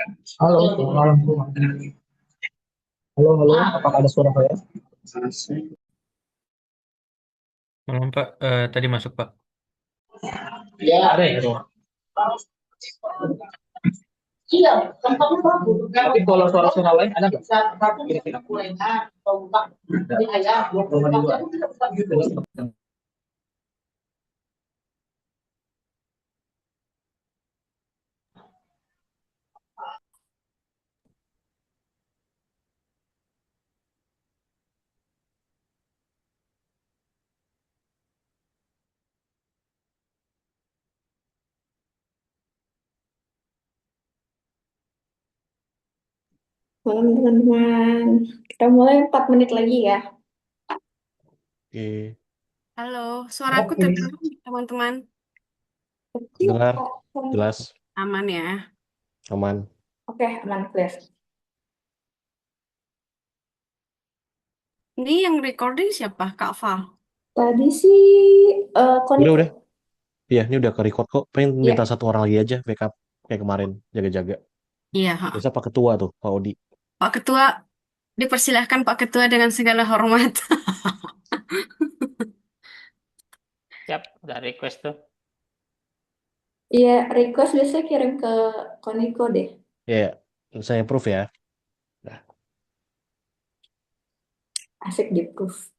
Halo, selamat malam. Halo, halo. Apakah ada suara saya? Malam Pak, tadi masuk Pak. Ya, ada ya. Iya, tempatnya bagus. Tapi kalau suara-suara lain ada nggak? Kira-kira. Ada. Malam teman-teman, kita mulai 4 menit lagi ya. Oke, Halo, suaraku Oke. terdengar teman-teman. Kecil, dengar Kak. jelas, Aman ya. aman. Oke, aman, clear. Ini yang recording siapa? Kak Val. Tadi sih Koniko. Udah. Iya, ini udah ke record kok. Pengen minta Iya, satu orang lagi aja backup kayak kemarin, jaga-jaga. Iya, ha. Biasa Pak Ketua tuh, Pak Odi. Pak Ketua, dipersilahkan Pak Ketua dengan segala hormat. Siap, udah request tuh. iya, request biasanya kirim ke Koniko deh. Ya, saya approve ya. Nah, Asik di proof.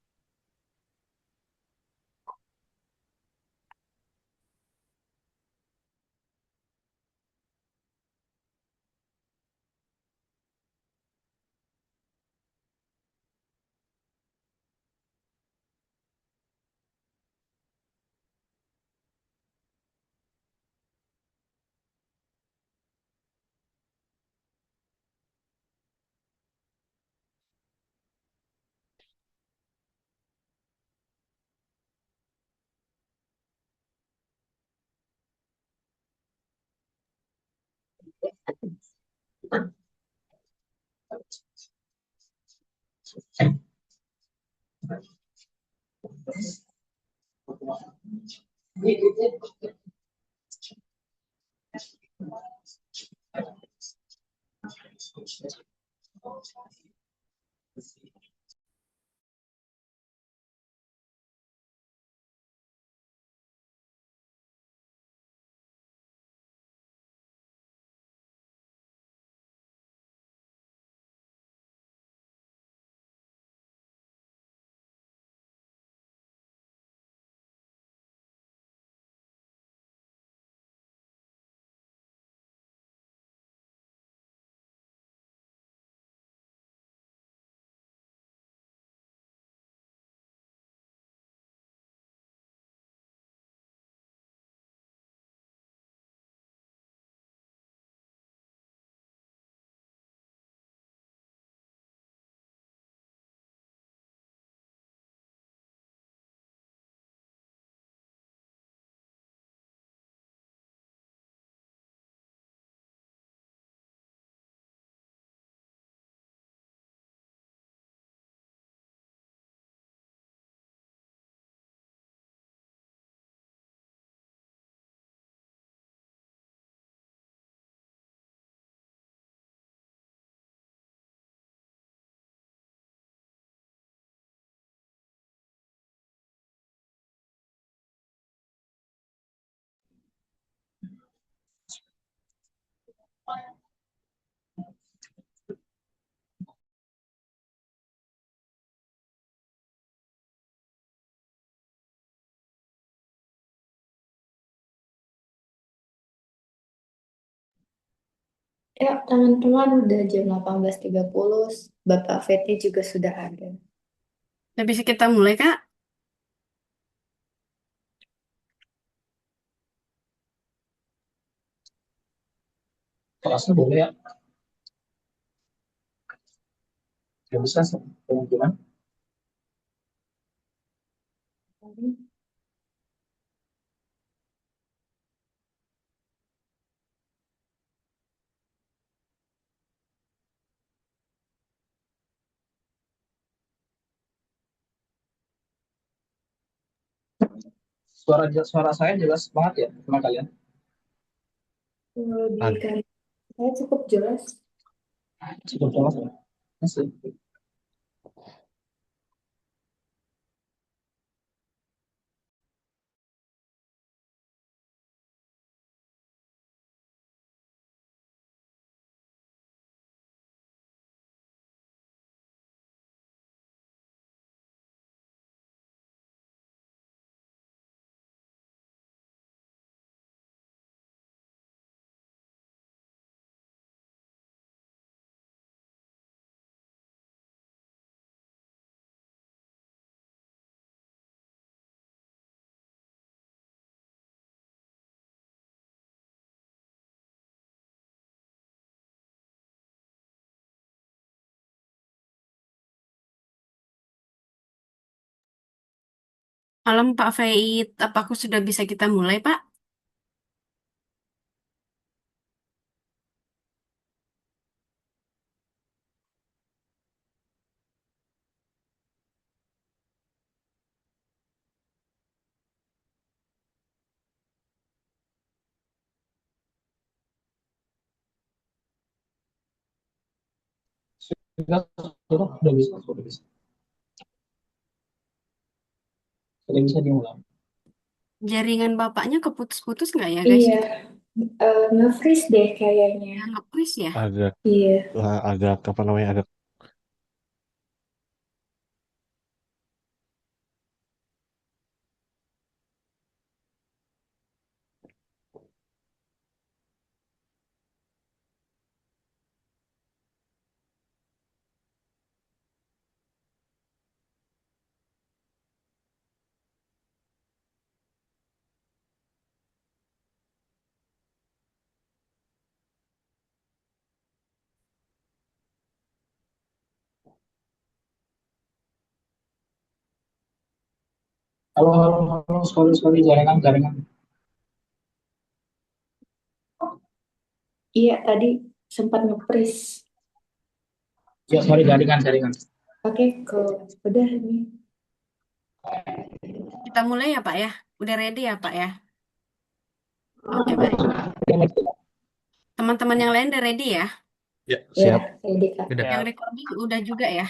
Ya, teman-teman udah jam 18.30. Bapak Fetty juga sudah ada. Nah, bisa kita mulai, Kak? Kelasnya boleh ya? Ya bisa sih, kemungkinan. Suara saya jelas banget ya sama kalian. Kalau di ag- kantor Saya cukup jelas. Cukup jelas ya. Masih. Malam Pak Faid, apakah sudah bisa kita mulai, Pak? Sudah bisa, sudah bisa. Sudah bisa diulang. Jaringan Bapaknya keputus-putus nggak ya, guys? Iya, nge-freeze deh kayaknya. Ya, nge-freeze ya? Agak Iya. agak apa namanya agak Halo, halo, halo, sorry, jaringan, jaringan. Iya, tadi sempat nge-freeze. Ya, sorry, jaringan. Oke, udah nih. Kita mulai ya, Pak ya? Udah ready ya, Pak ya? Oke, baik. Teman-teman yang lain udah ready ya? ya Ya, siap. ready, Kak. Udah. Yang recording udah juga ya?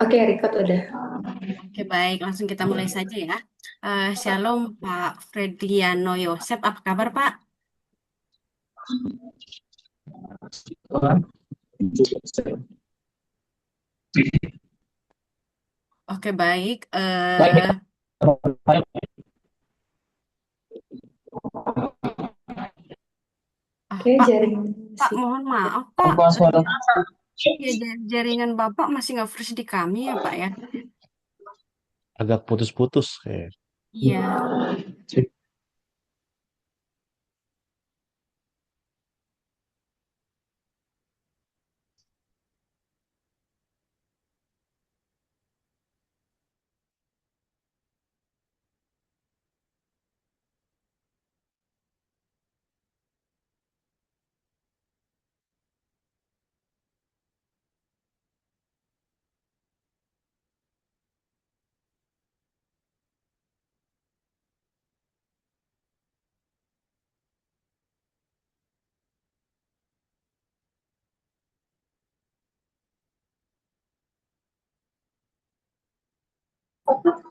Oke, record udah. Oke, baik. Langsung kita mulai saja ya. Shalom, Pak Frediano Yosep. Apa kabar, Pak? Oke, baik. Oke, Pak, jaringan Pak, masih. mohon maaf, Pak. Apa suara? Ya, jaringan Bapak masih nge-freeze di kami ya, Pak ya? Agak putus-putus kayak. Iya.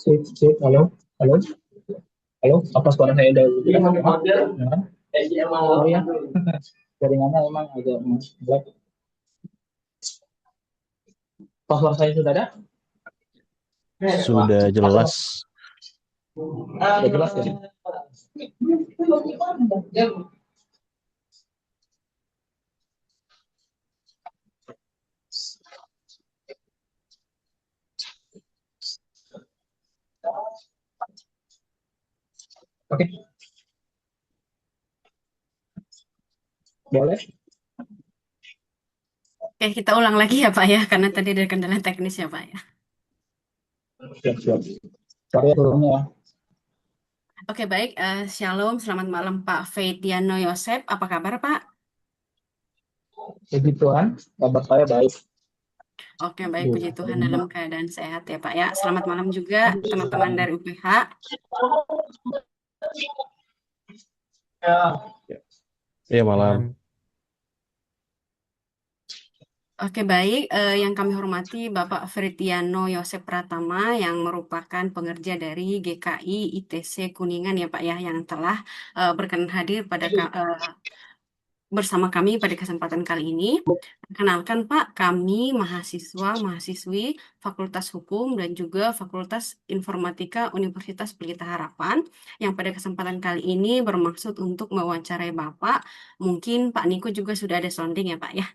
Cek, halo, halo, halo. Apa suara saya udah dengar? Oh ya, jaringannya emang agak jelek. Apa suara saya sudah ada? Sudah jelas. Sudah jelas ya. Oke, boleh. Oke, kita ulang lagi ya, Pak ya, karena tadi ada kendala teknis ya, Pak ya. Siap. Sorry ya turunnya ya. Oke, baik. Shalom, selamat malam Pak Feidiano Yosep. Apa kabar, Pak? Puji Tuhan, kabar saya baik. Oke, baik. Puji Tuhan dalam keadaan sehat ya, Pak ya. Selamat malam juga teman-teman dari UPH. Ya malam. Oke, baik. Yang kami hormati Bapak Fritiano Yosep Pratama yang merupakan pengerja dari GKI ITC Kuningan ya Pak ya, yang telah berkenan hadir bersama kami pada kesempatan kali ini. Perkenalkan Pak, kami mahasiswa-mahasiswi Fakultas Hukum dan juga Fakultas Informatika Universitas Pelita Harapan yang pada kesempatan kali ini bermaksud untuk mewawancarai Bapak. Mungkin Pak Niko juga sudah ada sounding ya Pak ya.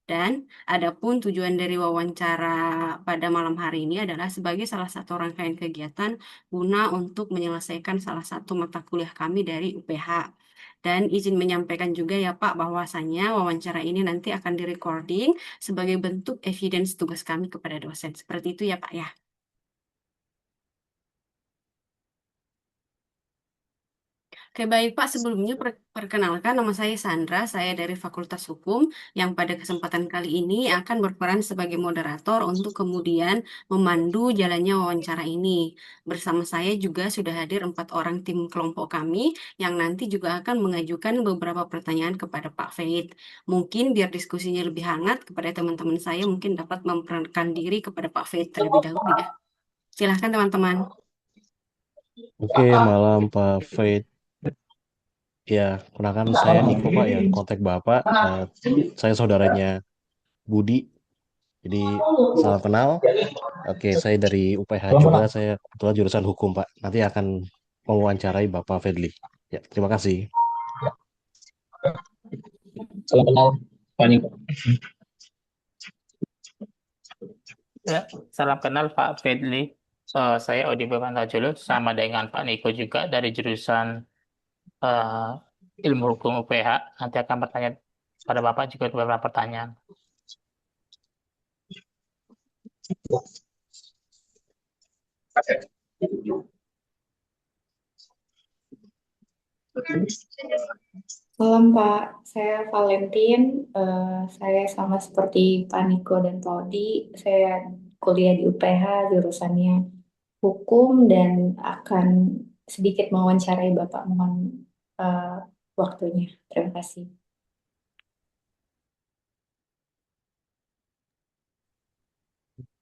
Dan adapun tujuan dari wawancara pada malam hari ini adalah sebagai salah satu rangkaian kegiatan guna untuk menyelesaikan salah satu mata kuliah kami dari UPH. Dan izin menyampaikan juga ya Pak bahwasannya wawancara ini nanti akan direcording sebagai bentuk evidence tugas kami kepada dosen. Seperti itu ya Pak ya. Oke, baik Pak. Sebelumnya perkenalkan nama saya Sandra, saya dari Fakultas Hukum yang pada kesempatan kali ini akan berperan sebagai moderator untuk kemudian memandu jalannya wawancara ini. Bersama saya juga sudah hadir 4 orang tim kelompok kami yang nanti juga akan mengajukan beberapa pertanyaan kepada Pak Faid. Mungkin biar diskusinya lebih hangat kepada teman-teman saya mungkin dapat memperkenalkan diri kepada Pak Faid terlebih dahulu ya. Silahkan teman-teman. Oke, malam Pak Faith. Ya, kenalkan saya Niko Pak yang kontak Bapak. Saya saudaranya Budi. Jadi salam kenal. Oke, saya dari UPH juga. Saya kebetulan jurusan hukum Pak. Nanti akan mewawancarai Bapak Fedli. Ya, terima kasih. Salam kenal, Pak Niko. Ya, salam kenal Pak Fedli. Saya Odi Bamantajulu sama dengan Pak Niko juga dari jurusan Ilmu Hukum UPH. Nanti akan bertanya pada Bapak juga beberapa pertanyaan. Malam Pak, saya Valentin. Saya sama seperti Pak Niko dan Pak Odi. Saya kuliah di UPH, jurusannya Hukum dan akan sedikit mewawancarai Bapak. Mohon eh, waktunya. Terima kasih.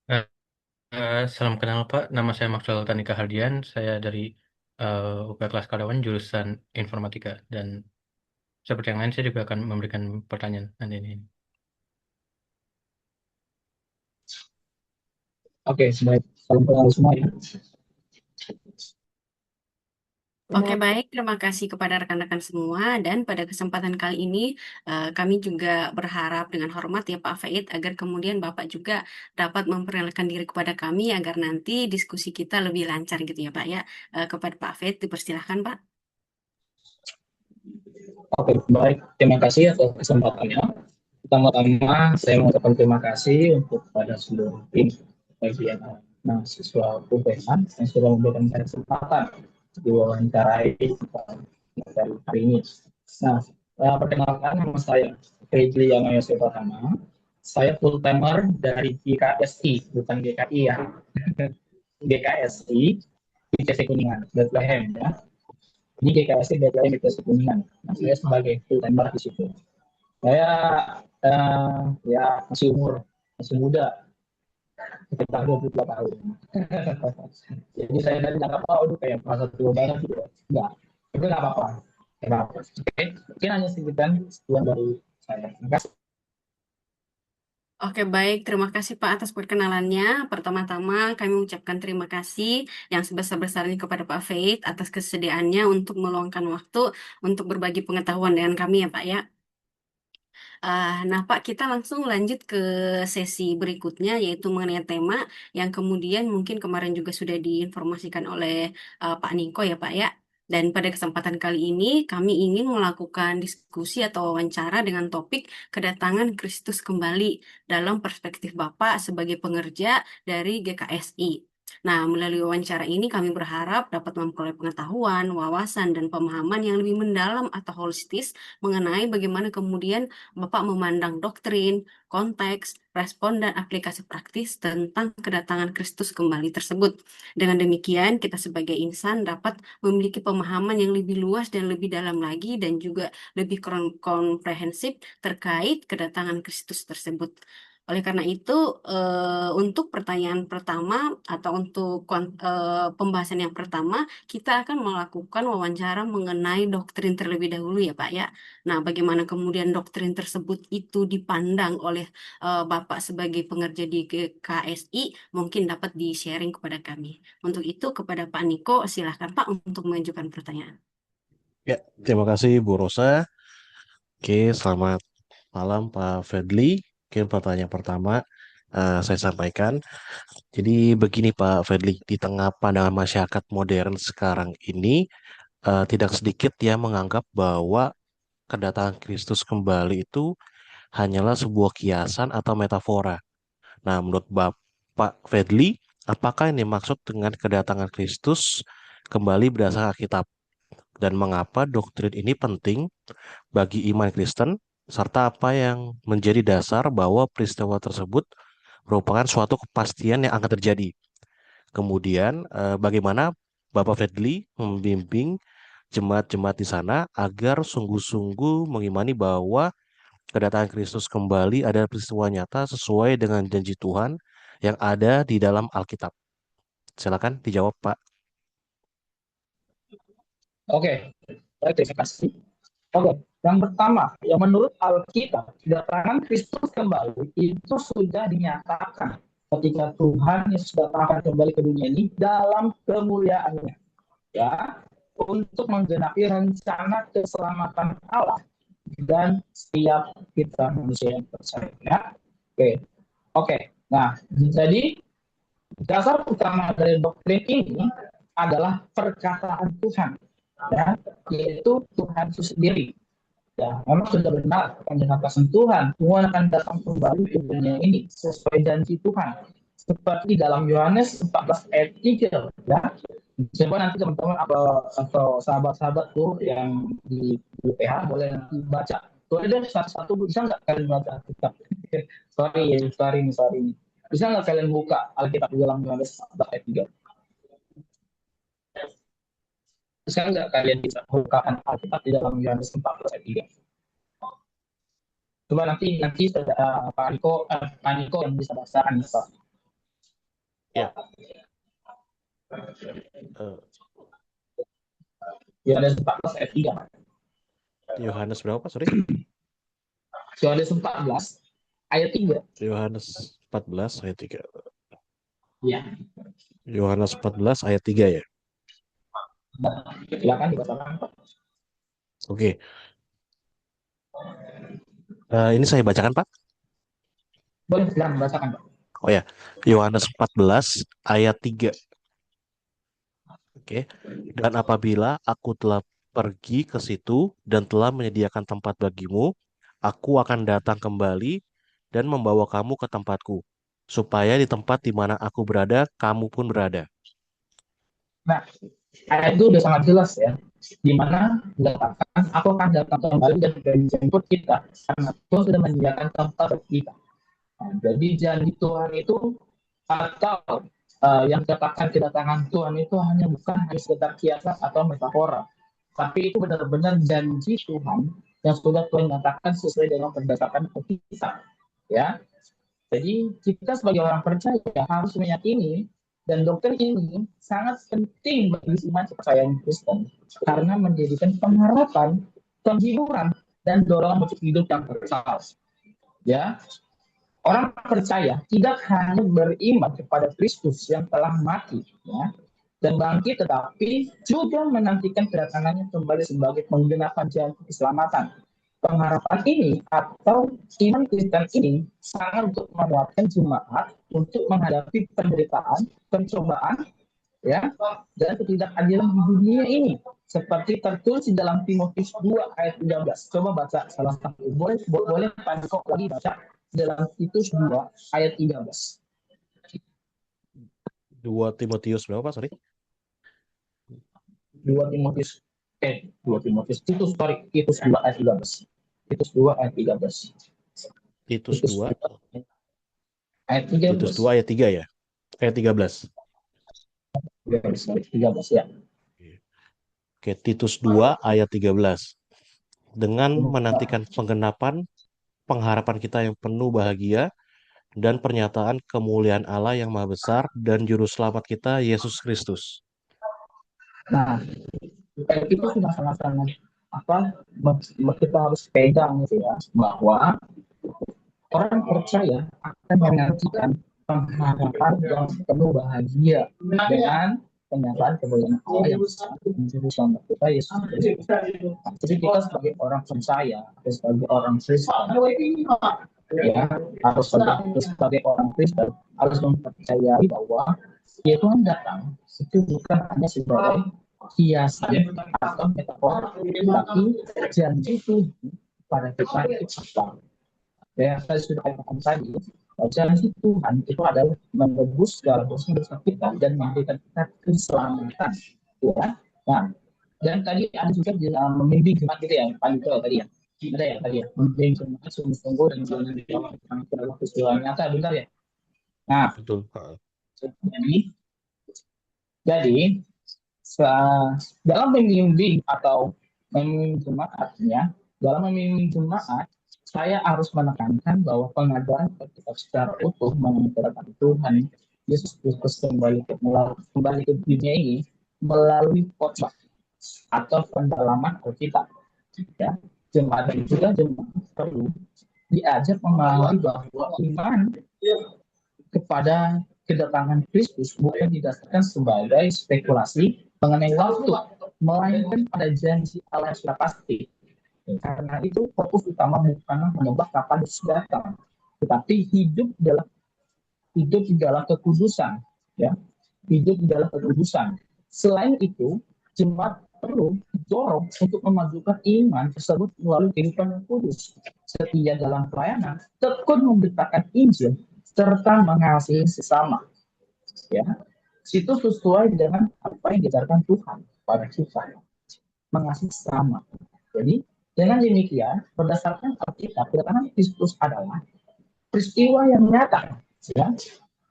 Eh, Salam kenal Pak, nama saya Maxwell Tanika Hardian, saya dari UP kelas karyawan jurusan Informatika dan seperti yang lain saya juga akan memberikan pertanyaan nanti ini. Oke, baik. Salam kenal semua ya. Oke, baik. Terima kasih kepada rekan-rekan semua. Dan pada kesempatan kali ini, kami juga berharap dengan hormat ya Pak Faid, agar kemudian Bapak juga dapat memperkenalkan diri kepada kami, agar nanti diskusi kita lebih lancar gitu ya Pak ya. Kepada Pak Faid, dipersilahkan Pak. Oke, baik. Terima kasih atas kesempatannya. Pertama-tama, saya mengucapkan terima kasih untuk pada seluruh tim bagian mahasiswa UPH yang sudah memberikan saya kesempatan diwawancarai dari hari ini. Nah, perkenalkan nama saya Fredly Yanoyose Pertama. Saya full timer dari GKSI, bukan GKI ya. GKSI, ITC Kuningan, Bethlehem ya. Ini GKSI Bethlehem ITC Kuningan. Nah, saya sebagai full timer di situ. Saya ya masih muda, sekitar 22 tahun. Jadi saya dari Jakarta, aduh kayak merasa tua banget gitu. Enggak, itu nggak apa-apa. Oke, mungkin hanya sekian dari saya. Terima kasih. Oke, baik. Terima kasih Pak atas perkenalannya. Pertama-tama kami mengucapkan terima kasih yang sebesar-besarnya kepada Pak Faid atas kesediaannya untuk meluangkan waktu untuk berbagi pengetahuan dengan kami ya Pak ya. Nah, Pak, kita langsung lanjut ke sesi berikutnya, yaitu mengenai tema yang kemudian mungkin kemarin juga sudah diinformasikan oleh Pak Niko ya, Pak ya. Dan pada kesempatan kali ini, kami ingin melakukan diskusi atau wawancara dengan topik kedatangan Kristus kembali dalam perspektif Bapak sebagai pengerja dari GKSI. Nah, melalui wawancara ini kami berharap dapat memperoleh pengetahuan, wawasan, dan pemahaman yang lebih mendalam atau holistis mengenai bagaimana kemudian Bapak memandang doktrin, konteks, respon, dan aplikasi praktis tentang kedatangan Kristus kembali tersebut. Dengan demikian, kita sebagai insan dapat memiliki pemahaman yang lebih luas dan lebih dalam lagi dan juga lebih komprehensif terkait kedatangan Kristus tersebut. Oleh karena itu, untuk pertanyaan pertama atau untuk pembahasan yang pertama, kita akan melakukan wawancara mengenai doktrin terlebih dahulu ya Pak ya. Nah, bagaimana kemudian doktrin tersebut itu dipandang oleh Bapak sebagai pengerja di KSI, mungkin dapat di-sharing kepada kami. Untuk itu, kepada Pak Niko, silahkan Pak untuk mengajukan pertanyaan. Ya, terima kasih Bu Rosa. Oke, selamat malam Pak Fadli. Mungkin pertanyaan pertama saya sampaikan. Jadi begini Pak Fadli, di tengah pandangan masyarakat modern sekarang ini, tidak sedikit yang menganggap bahwa kedatangan Kristus kembali itu hanyalah sebuah kiasan atau metafora. Nah, menurut Bapak Fadli, apakah yang dimaksud dengan kedatangan Kristus kembali berdasarkan Alkitab? Dan mengapa doktrin ini penting bagi iman Kristen, serta apa yang menjadi dasar bahwa peristiwa tersebut merupakan suatu kepastian yang akan terjadi. Kemudian, bagaimana Bapak Fadli membimbing jemaat-jemaat di sana agar sungguh-sungguh mengimani bahwa kedatangan Kristus kembali adalah peristiwa nyata sesuai dengan janji Tuhan yang ada di dalam Alkitab. Silakan dijawab, Pak. Oke, baik, terima kasih. Oke, yang pertama, yang menurut Alkitab, kedatangan Kristus kembali itu sudah dinyatakan ketika Tuhan Yesus datang kembali ke dunia ini dalam kemuliaannya, ya, untuk menggenapi rencana keselamatan Allah dan setiap kita manusia yang percaya. Ya. Oke. Nah, jadi dasar utama dari doktrin ini adalah perkataan Tuhan, ya, yaitu Tuhan itu sendiri. Ya, memang sudah benar akan dikatakan Tuhan akan datang kembali ke dunia ini sesuai janji Tuhan. Seperti dalam Yohanes 14 ayat 3, ya. Coba nanti teman-teman atau sahabat-sahabat tuh yang di UPH boleh nanti baca. Tuh ada satu-satu, bisa nggak kalian baca Alkitab? sorry. Bisa nggak kalian buka Alkitab di dalam Yohanes 14 ayat 3? Bisa nggak kalian bisa bukakan Alkitab di dalam Yohanes 14 ayat 3? Coba nanti Pak Niko yang bisa bacakan Pak. Ya. Yohanes 14 ayat 3. Yohanes berapa, sorry? Yohanes 14 ayat 3. Yohanes 14 ayat 3. Iya. Yohanes 14 ayat 3 ya. Silakan dibacakan Pak. Oke. Ini saya bacakan, Pak. Boleh silakan bacakan Pak. Oh ya, Yohanes 14 ayat 3. Oke. Dan apabila aku telah pergi ke situ dan telah menyediakan tempat bagimu, aku akan datang kembali dan membawa kamu ke tempatku, supaya di tempat di mana aku berada, kamu pun berada. Nah, ayat itu udah sangat jelas ya, di mana dikatakan aku akan datang kembali dan menjemput kita karena Tuhan sudah menyediakan tempat bagi kita. Nah, jadi janji Tuhan itu atau yang dikatakan kedatangan Tuhan itu bukan hanya sekedar kiasan atau metafora, tapi itu benar-benar janji Tuhan yang sudah Tuhan nyatakan sesuai dengan berdasarkan Alkitab, ya. Jadi kita sebagai orang percaya harus meyakini dan doktrin ini sangat penting bagi iman kepercayaan Kristen karena menjadikan pengharapan, penghiburan, dan dorongan untuk hidup yang kekal. Ya, orang percaya tidak hanya beriman kepada Kristus yang telah mati, ya, dan bangkit, tetapi juga menantikan kedatangannya kembali sebagai penggenapan jalan keselamatan. Pengharapan ini atau iman Kristen ini sangat untuk menguatkan jemaat untuk menghadapi penderitaan, pencobaan, ya, dan ketidakadilan di dunia ini. Seperti tertulis di dalam Timotius 2 ayat 13. Coba baca salah satu. Boleh Pak Niko lagi baca dalam Titus 2 ayat 13. 2 Timotius berapa, sorry? 2 Timotius Titus 2 ayat 13. Titus 2 ayat 13. Titus 2 ayat 13. Titus 2 ayat 3 ya? Ayat 13. 13 ya. Oke, Titus 2 ayat 13. Dengan menantikan penggenapan pengharapan kita yang penuh bahagia dan pernyataan kemuliaan Allah yang Maha Besar dan Juru Selamat kita, Yesus Kristus. Nah, itu sudah sangat-sangat kita harus pegang gitu ya, bahwa orang percaya akan menantikan pengharapan yang penuh bahagia dengan kenyataan kemuliaan Allah yang besar menjadi selamat kita Yesus Kristus. Jadi kita sebagai orang percaya, sebagai orang Kristen, ya harus sebagai orang Kristen harus mempercayai bahwa ya Tuhan datang itu bukan hanya sebagai hiasan atau metafora, tapi janji Tuhan pada kita itu apa? Ya, saya sudah katakan tadi, janji Tuhan itu adalah menebus segala dosa kita dan memberikan kita keselamatan. Ya. Nah, dan tadi ada juga membimbing jemaat gitu ya, Pak Niko tadi ya. Ada ya tadi ya, membimbing jemaat sungguh-sungguh dan jangan dijawab tentang peristiwa nyata, benar ya. Nah, Betul. jadi dalam membimbing atau membimbing jemaatnya, dalam membimbing jemaat, saya harus menekankan bahwa pengajaran kita secara utuh mengenai Tuhan Yesus Kristus kembali ke dunia ini melalui khotbah atau pendalaman Alkitab. Ya, jemaat dan juga jemaat perlu diajar memahami bahwa iman kepada kedatangan Kristus bukan didasarkan sebagai spekulasi mengenai waktu, melainkan pada janji Allah yang sudah pasti. Karena itu fokus utama bukan menebak kapan Yesus datang, tetapi hidup di dalam kekudusan, ya, hidup di dalam kekudusan. Selain itu, jemaat perlu didorong untuk memajukan iman tersebut melalui kehidupan yang kudus, setia dalam pelayanan, tekun memberitakan Injil, serta mengasihi sesama. Ya, itu sesuai dengan apa yang diajarkan Tuhan pada kita, mengasihi sesama. Jadi dengan demikian, berdasarkan Alkitab, kedatangan Kristus adalah peristiwa yang nyata, ya,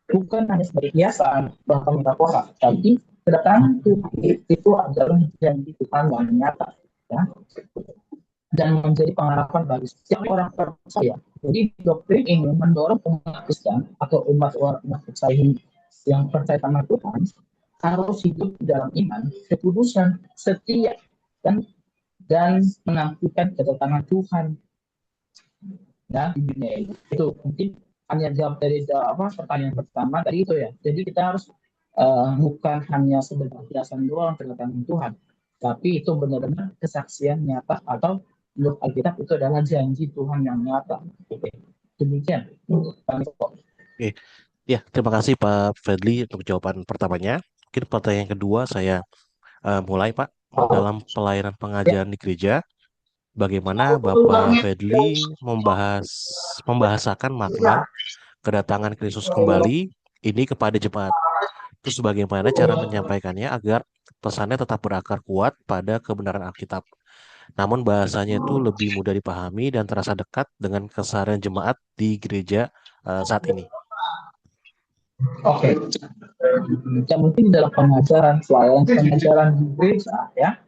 bukan hanya sebagai hiasan bahkan metafora, tapi kedatangan Tuhan itu adalah janji Tuhan yang nyata, ya, dan menjadi pengharapan bagi setiap orang percaya. Jadi doktrin ini mendorong umat Kristen atau umat percaya yang percaya sama Tuhan harus hidup di dalam iman, kekudusan, setia, dan menantikan kedatangan Tuhan, ya, di dunia ini. Itu mungkin hanya jawab dari pertanyaan pertama tadi itu ya. Jadi kita harus bukan hanya sebagai hiasan doang kedatangan Tuhan, tapi itu benar-benar kesaksian nyata atau menurut Alkitab itu adalah janji Tuhan yang nyata. Oke. Demikian untuk Oke. Ya, terima kasih Pak Fredly untuk jawaban pertamanya. Mungkin pertanyaan kedua saya mulai Pak. Dalam pelayanan pengajaran di gereja, bagaimana Bapak Fredly membahasakan makna kedatangan Kristus kembali ini kepada jemaat? Terus bagaimana cara menyampaikannya agar pesannya tetap berakar kuat pada kebenaran Alkitab, namun bahasanya itu lebih mudah dipahami dan terasa dekat dengan keseharian jemaat di gereja saat ini? Oke. Yang mungkin dalam pengajaran di gereja, ya,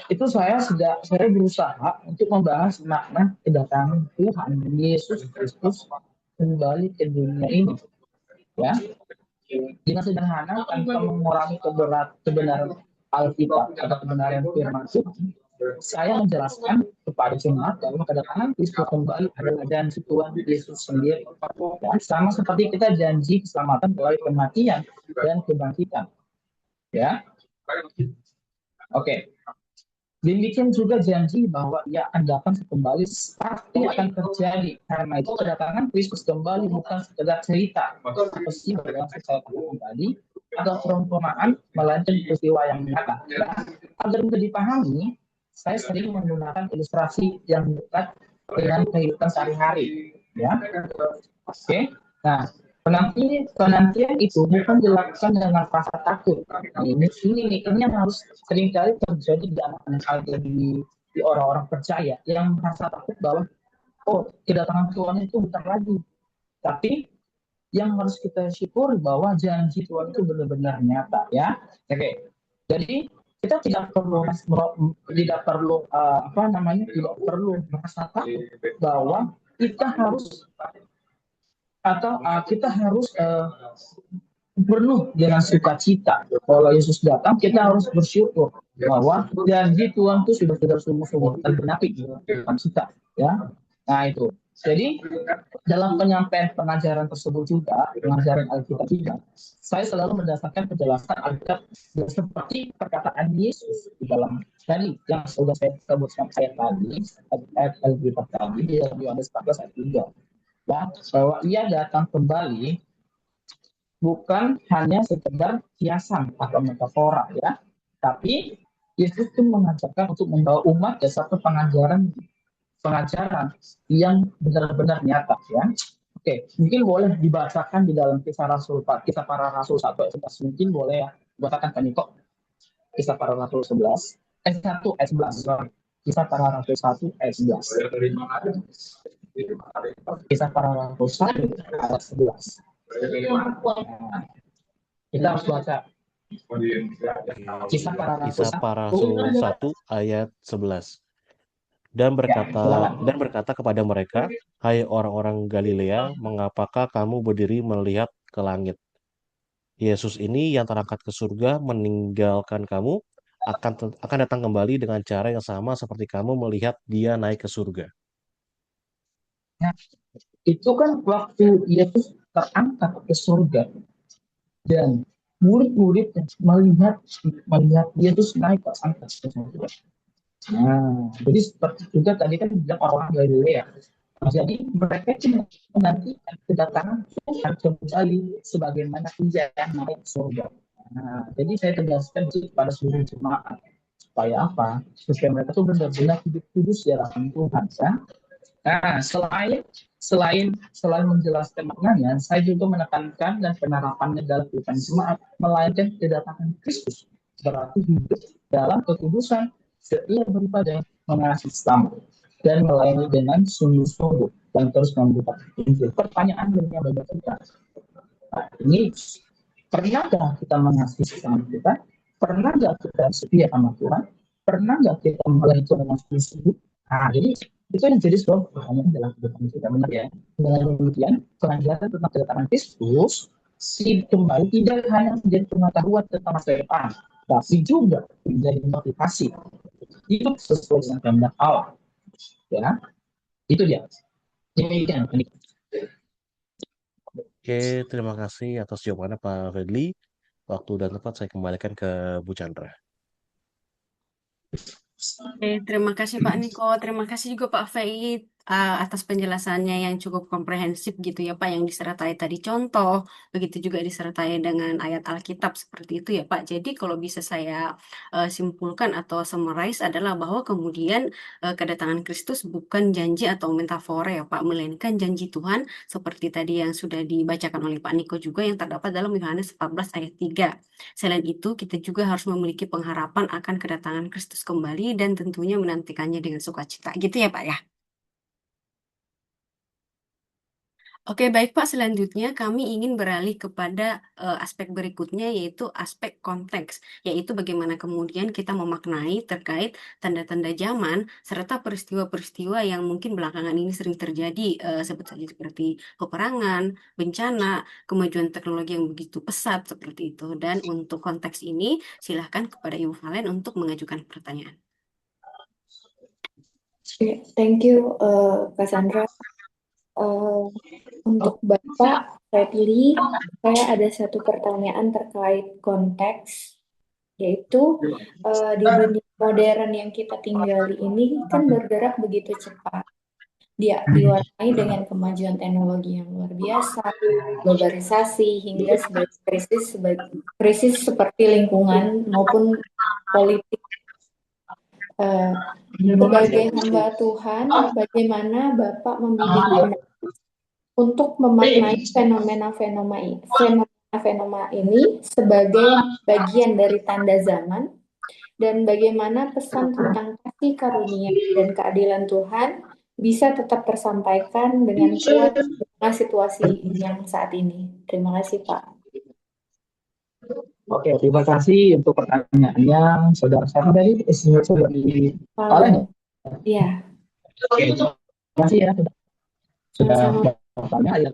itu saya berusaha untuk membahas makna kedatangan Tuhan Yesus Kristus kembali ke dunia ini, ya, dengan sederhana tanpa mengurangi kebenaran Alkitab atau kebenaran firman Tuhan. Saya menjelaskan kepada jemaat bahwa kedatangan Kristus kembali adalah janji Tuhan Yesus sendiri, ya, sama seperti kita janji keselamatan melalui kematian dan kebangkitan, ya. Oke. Demikian juga janji bahwa ia akan datang kembali pasti akan terjadi. Karena itu kedatangan Kristus kembali bukan sekedar cerita, seperti yang saya katakan tadi, atau perumpamaan, melainkan peristiwa yang nyata. Agar mudah dipahami, saya sering menggunakan ilustrasi yang dekat dengan kehidupan sehari-hari. Ya, oke. Nah, penantian itu bukan dilakukan dengan rasa takut. Ini yang harus seringkali terjadi di anak-anak di orang-orang percaya yang merasa takut bahwa kedatangan Tuhan itu bentar lagi. Tapi yang harus kita syukuri bahwa janji Tuhan itu benar-benar nyata, ya. Oke. Jadi kita tidak perlu merasa takut bahwa kita harus atau kita harus penuh dengan sukacita. Kalau Yesus datang, kita harus bersyukur bahwa janji Tuhan itu sudah sungguh-sungguh tergenapi di depan kita. Ya, nah itu. Jadi dalam penyampaian pengajaran tersebut juga, pengajaran Alkitab juga, saya selalu mendasarkan penjelasan Alkitab seperti perkataan Yesus di dalam tadi yang sudah saya sebutkan ayat tadi, ayat Alkitab tadi di Yohanes 14 ayat 3. Ya, bahwa ia datang kembali bukan hanya sekedar hiasan atau metafora, ya, tapi Yesus itu mengajarkan untuk membawa umat ke satu pengajaran yang benar-benar nyata, ya. Oke, mungkin boleh dibacakan di dalam kisah para rasul 1 ayat 11, mungkin boleh ya, bacakan Pak Niko, kisah para rasul 11, 1 ayat 11, sorry. Kisah para rasul 1 ayat 11. Kisah para rasul 1 ayat 11. Kita harus baca Kisah para Rasul 1 ayat 11. Dan berkata kepada mereka, hai orang-orang Galilea, mengapakah kamu berdiri melihat ke langit? Yesus ini yang terangkat ke surga meninggalkan kamu akan datang kembali dengan cara yang sama seperti kamu melihat dia naik ke surga. Nah, itu kan waktu Yesus terangkat ke surga dan murid-murid melihat Yesus naik ke surga. Nah, jadi seperti juga tadi kan bilang orang Galilea. Jadi mereka cuma menantikan kedatangan Tuhan kembali sebagaimana ia naik surga. Nah, jadi saya tegaskan kepada seluruh jemaat supaya apa? Supaya mereka tuh benar-benar hidup kudus di hadapan Tuhan, ya. Nah, selain menjelaskan maknanya, saya juga menekankan dan penerapannya dalam kehidupan jemaat, melainkan kedatangan Kristus. Berarti hidup dalam kekudusan, setia beribadah, mengasihi sesama, dan melayani dengan sungguh-sungguh dan terus membuka Injil. Pertanyaan bagi kita, nah, ini pernahkah kita mengasihi sesama kita? Pernahkah kita setia sama Tuhan? Pernahkah kita melayani Tuhan dengan sungguh-sungguh? Nah, jadi itu yang jadi sebuah pertanyaan dalam kehidupan kita, benar ya. Dengan demikian, pengajaran tentang kedatangan Kristus kembali tidak hanya menjadi pengetahuan tentang masa depan, tapi juga menjadi motivasi hidup sesuai dengan kehendak Allah. Ya, itu dia. Demikian. Oke, terima kasih atas jawabannya Pak Fadli. Waktu dan tempat saya kembalikan ke Bu Chandra. Oke, terima kasih Pak Niko, terima kasih juga Pak Faid atas penjelasannya yang cukup komprehensif gitu ya Pak, yang disertai tadi contoh, begitu juga disertai dengan ayat Alkitab seperti itu ya Pak. Jadi kalau bisa saya simpulkan atau summarize adalah bahwa kemudian kedatangan Kristus bukan janji atau metafora ya Pak, melainkan janji Tuhan seperti tadi yang sudah dibacakan oleh Pak Niko juga yang terdapat dalam Yohanes 14 ayat 3. Selain itu, kita juga harus memiliki pengharapan akan kedatangan Kristus kembali dan tentunya menantikannya dengan sukacita. Gitu ya, Pak ya? Oke, baik Pak. Selanjutnya kami ingin beralih kepada aspek berikutnya, yaitu aspek konteks, yaitu bagaimana kemudian kita memaknai terkait tanda-tanda zaman serta peristiwa-peristiwa yang mungkin belakangan ini sering terjadi, sebut saja seperti peperangan, bencana, kemajuan teknologi yang begitu pesat seperti itu. Dan untuk konteks ini, silahkan kepada Ibu Valen untuk mengajukan pertanyaan. Thank you, Cassandra. Untuk Bapak Fadli, saya ada satu pertanyaan terkait konteks, yaitu di dunia modern yang kita tinggali ini kan bergerak begitu cepat. Dia diwarnai dengan kemajuan teknologi yang luar biasa, globalisasi, hingga krisis seperti lingkungan maupun politik. Sebagai hamba Tuhan, bagaimana Bapak membimbing untuk memaknai fenomena-fenomena ini sebagai bagian dari tanda zaman, dan bagaimana pesan tentang kasih karunia dan keadilan Tuhan bisa tetap tersampaikan dengan kuat dengan situasi yang saat ini. Terima kasih, Pak. Oke, terima kasih untuk pertanyaannya, saudara saya dari saudara di Valen. Iya. Oke, terima kasih ya sudah Makanya ayat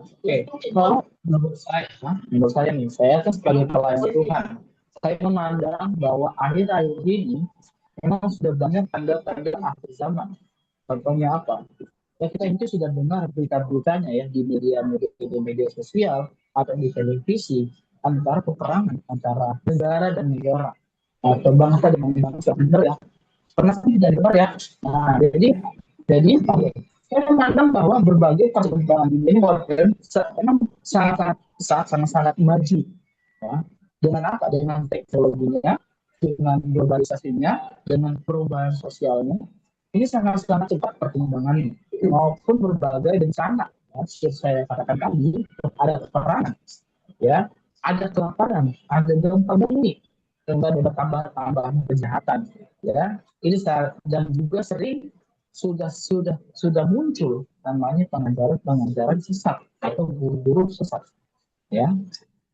kalau menurut saya nih, saya kan sebagai pelayan Tuhan, saya memandang bahwa akhir-akhir ini memang sudah banyak tanda-tanda akhir zaman. Contohnya apa? Ya kita itu sudah dengar berita-beritanya ya di media sosial atau di televisi antara peperangan antara negara dan negara atau bangsa dengan bangsa, benar ya? Pernah tidak dengar ya? Nah, jadi saya memandang bahwa berbagai perkembangan dunia ini walaupun memang sangat maju, ya. Dengan apa? Dengan teknologinya, dengan globalisasinya, dengan perubahan sosialnya, ini sangat-sangat cepat perkembangannya maupun berbagai bencana. Ya, seperti saya katakan tadi, ada peperangan, ya, ada kelaparan, ada gempa bumi, dan ada tambahan kejahatan, ya. Ini dan juga sering sudah muncul namanya pengajaran sesat atau guru-guru sesat, ya.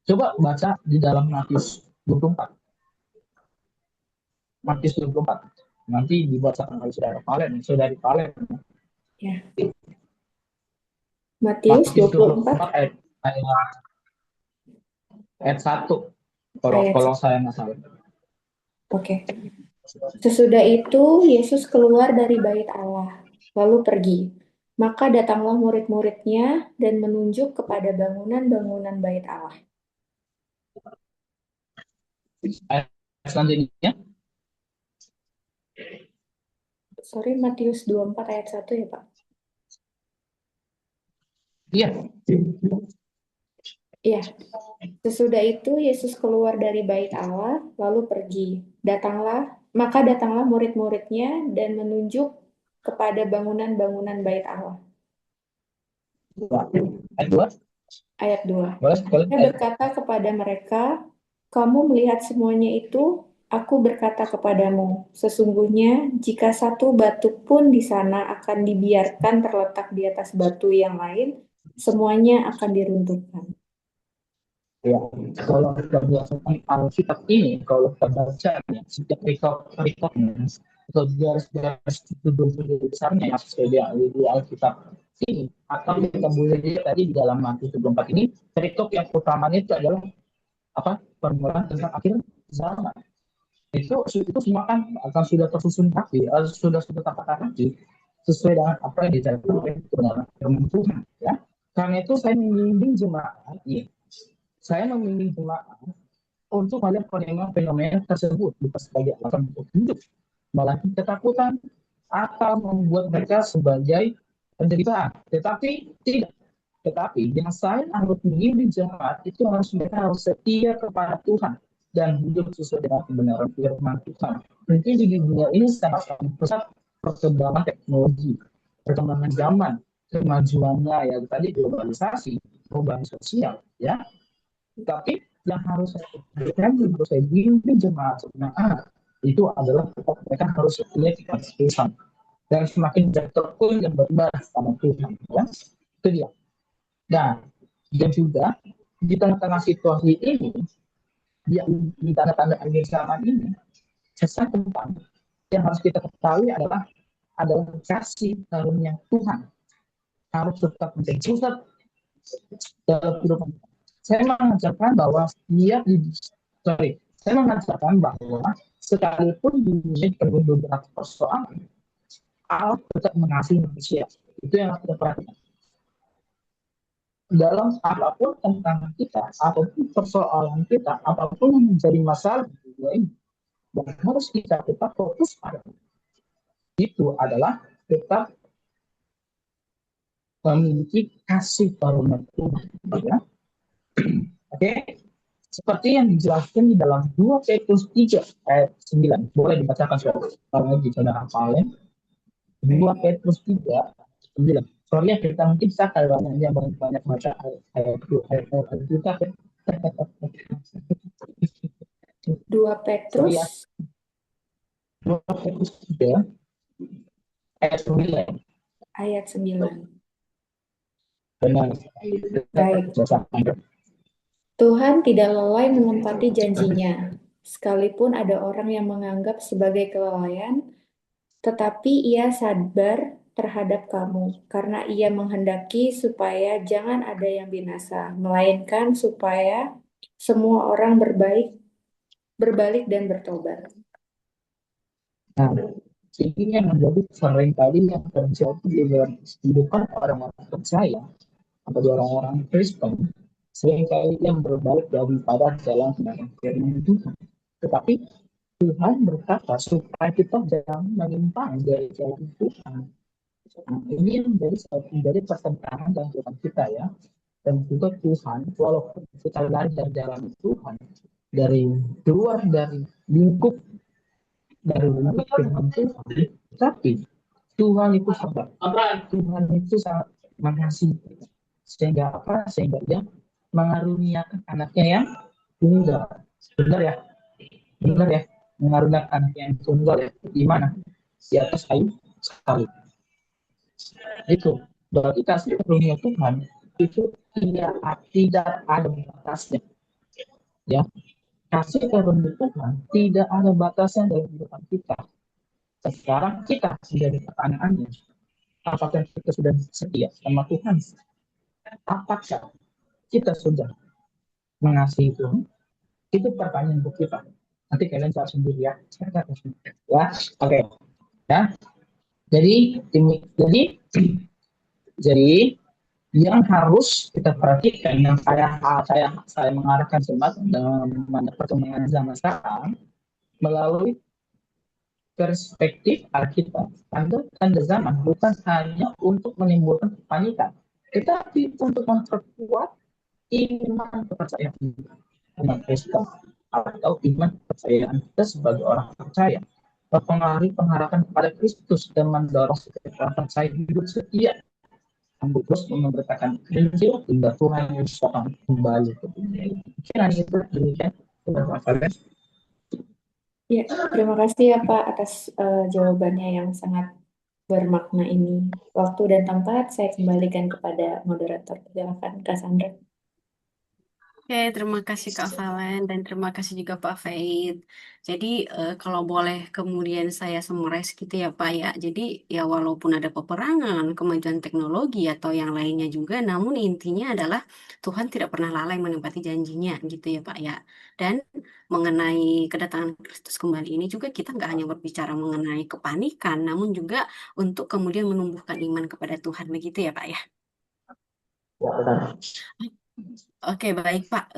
Coba baca di dalam Matius 24. Matius 24. Nanti dibacakan oleh saudari Valen. Ya. Matius 24 ayat 1. ayat Kalau saya nggak salah. Oke. Sesudah itu Yesus keluar dari bait Allah, lalu pergi. Maka datanglah murid-muridnya dan menunjuk kepada bangunan-bangunan bait Allah. Ayat selanjutnya. Sorry, Matius 24 ayat 1 ya, Pak? Iya. Iya. Sesudah itu Yesus keluar dari bait Allah, lalu pergi. Maka datanglah murid-muridnya dan menunjuk kepada bangunan-bangunan bait Allah. Ayat 2. Ayat 2. Boleh. Dia berkata kepada mereka, "Kamu melihat semuanya itu? Aku berkata kepadamu, sesungguhnya jika satu batu pun di sana akan dibiarkan terletak di atas batu yang lain, semuanya akan diruntuhkan." Ya, kalau kita berdasarkan Alkitab ini, kalau kita baca ya, setiap perikopnya atau garis-garis besarnya yang sesuai di Alkitab ini, atau kita boleh lihat tadi di dalam Matius 24 ini, perikop yang utamanya itu adalah apa? Permulaan tentang akhir zaman. Itu semua kan akan sudah tersusun rapi, sudah tertata rapi sesuai dengan apa yang dicatat oleh kebenaran firman Tuhan. Ya, karena itu saya membimbing jemaat ini. Saya membimbing jemaat untuk melihat fenomena tersebut bukan sebagai alasan untuk hidup, malah ketakutan akan membuat mereka sebagai penderitaan. Tetapi tidak. Tetapi yang saya harus membimbing jemaat itu mereka harus setia kepada Tuhan dan hidup sesuai dengan kebenaran firman Tuhan. Mungkin di dunia ini sangat pesat perkembangan teknologi, perkembangan zaman, kemajuannya ya tadi globalisasi, perubahan sosial, ya. Tapi yang harus saya bimbing jemaat itu adalah mereka harus setia kepada Tuhan dan semakin tekun dan beribadah sama Tuhan. Ya, itu dia. Dan juga di tengah-tengah situasi ini, di tanda-tanda akhir zaman ini, sesuatu tentang yang harus kita ketahui adalah kasih karunia Tuhan harus tetap menjadi pusat dalam kehidupan. Saya mengajarkan bahwa sekalipun dunia penuh beberapa persoalan, Allah tetap mengasihi manusia. Itu yang harus kita perhatikan. Dalam apapun tentang kita, apapun persoalan kita, apapun yang menjadi masalah di dunia ini, dan harus kita tetap fokus pada itu adalah tetap memiliki kasih karunia Tuhan. Ya. Oke, seperti yang dijelaskan di dalam 2 Petrus 3 ayat 9. Boleh dibacakan soalnya di saudara hafalin. 2 Petrus 3 9. Soalnya kita mungkin bisa kalau banyak baca ayat kita. 2 Petrus 3 ayat 9. ayat 9. Benar. Baik. Tuhan tidak lalai menempati janjinya, sekalipun ada orang yang menganggap sebagai kelalaian, tetapi ia sabar terhadap kamu, karena Ia menghendaki supaya jangan ada yang binasa, melainkan supaya semua orang berbalik dan bertobat. Nah, ini yang menjadi seringkali yang terjadi di dalam kehidupan orang-orang percaya atau orang-orang Kristen, seringkali yang berbalik daripada jalan kebenaran firman Tuhan. Tetapi Tuhan berkata supaya kita jangan menyimpang dari jalan Tuhan. Nah, ini yang menjadi pertentangan dalam Tuhan kita ya. Dan juga Tuhan, walaupun kita belajar jalan Tuhan dari keluar dari lingkup firman Tuhan, tapi Tuhan itu sabar. Tuhan itu sangat mengasihi. Sehingga apa? Sehingga dia mengaruniakan anaknya yang tunggal. Benar ya? Benar ya? Mengaruniakan anaknya yang tunggal ya. Di mana? Di atas kayu salib. Itu. Berarti kasih karunia Tuhan itu tidak ada batasnya. Ya. Kasih karunia Tuhan tidak ada batasnya dalam kehidupan kita. Sekarang kita menjadi pertanyaannya, apakah kita sudah setia sama Tuhan? Apakah kita sudah mengasihi Tuhan? Itu pertanyaan untuk kita. Nanti kalian jawab sendiri ya. Ya, oke. Ya. Jadi yang harus kita perhatikan, yang saya mengarahkan sempat dalam perkembangan zaman sekarang melalui perspektif Alkitab. Tanda zaman bukan hanya untuk menimbulkan kepanikan, tetapi untuk memperkuat iman kepercayaan kita, iman Kristen atau iman kepercayaan kita sebagai orang percaya, mempengaruhi pengharapan kepada Kristus dan mendorong setiap orang percaya hidup setia terus memberitakan Injil hingga Tuhan Yesus akan kembali ke dunia ini. Mungkin itu demikian. Ya, terima kasih ya Pak atas jawabannya yang sangat bermakna ini. Waktu dan tempat saya kembalikan kepada moderator. Silakan Cassandra. Oke, terima kasih Kak Valen dan terima kasih juga Pak Faid. Jadi kalau boleh kemudian saya summarize gitu ya Pak ya. Jadi ya walaupun ada peperangan, kemajuan teknologi atau yang lainnya juga, namun intinya adalah Tuhan tidak pernah lalai menepati janjinya gitu ya Pak ya. Dan mengenai kedatangan Kristus kembali ini juga kita nggak hanya berbicara mengenai kepanikan, namun juga untuk kemudian menumbuhkan iman kepada Tuhan begitu ya Pak ya. Oke, baik Pak.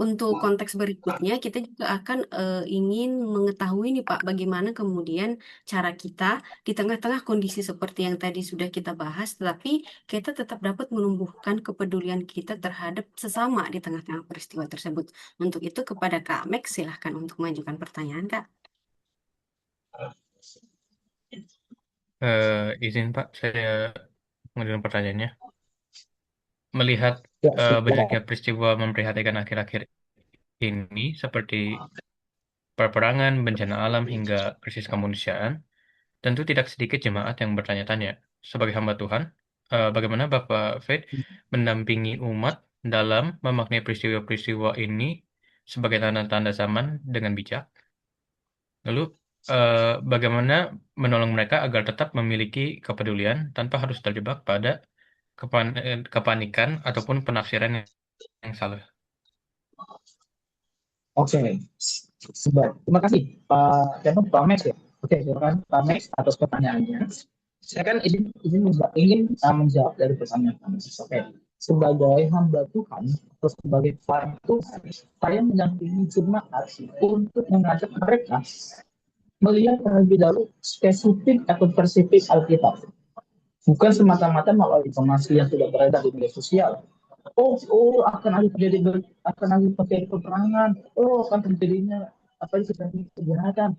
Untuk konteks berikutnya, kita juga akan ingin mengetahui nih Pak, bagaimana kemudian cara kita di tengah-tengah kondisi seperti yang tadi sudah kita bahas, tetapi kita tetap dapat menumbuhkan kepedulian kita terhadap sesama di tengah-tengah peristiwa tersebut. Untuk itu kepada Kak Max, silahkan untuk mengajukan pertanyaan Kak. Izin Pak, saya mengajukan pertanyaannya. Melihat banyaknya peristiwa memprihatinkan akhir-akhir ini, seperti peperangan, bencana alam, hingga krisis kemanusiaan, tentu tidak sedikit jemaat yang bertanya-tanya, sebagai hamba Tuhan, bagaimana Bapak Faith mendampingi umat dalam memaknai peristiwa-peristiwa ini sebagai tanda-tanda zaman dengan bijak? Lalu, bagaimana menolong mereka agar tetap memiliki kepedulian tanpa harus terjebak pada kepanikan ataupun penafsiran yang salah? Oke, terima kasih Pak Max ya. Oke, silakan Pak Max atas pertanyaannya. Saya kan ingin menjawab dari pertanyaan Pak Max. Oke, sebagai hamba Tuhan atau sebagai pelayan Tuhan, saya mendampingi jemaat untuk mengajak mereka melihat terlebih dahulu spesifik atau persifik Alkitab. Bukan semata-mata melalui informasi yang sudah beredar di media sosial. Akan ada terjadi peperangan. Akan terjadinya kejahatan.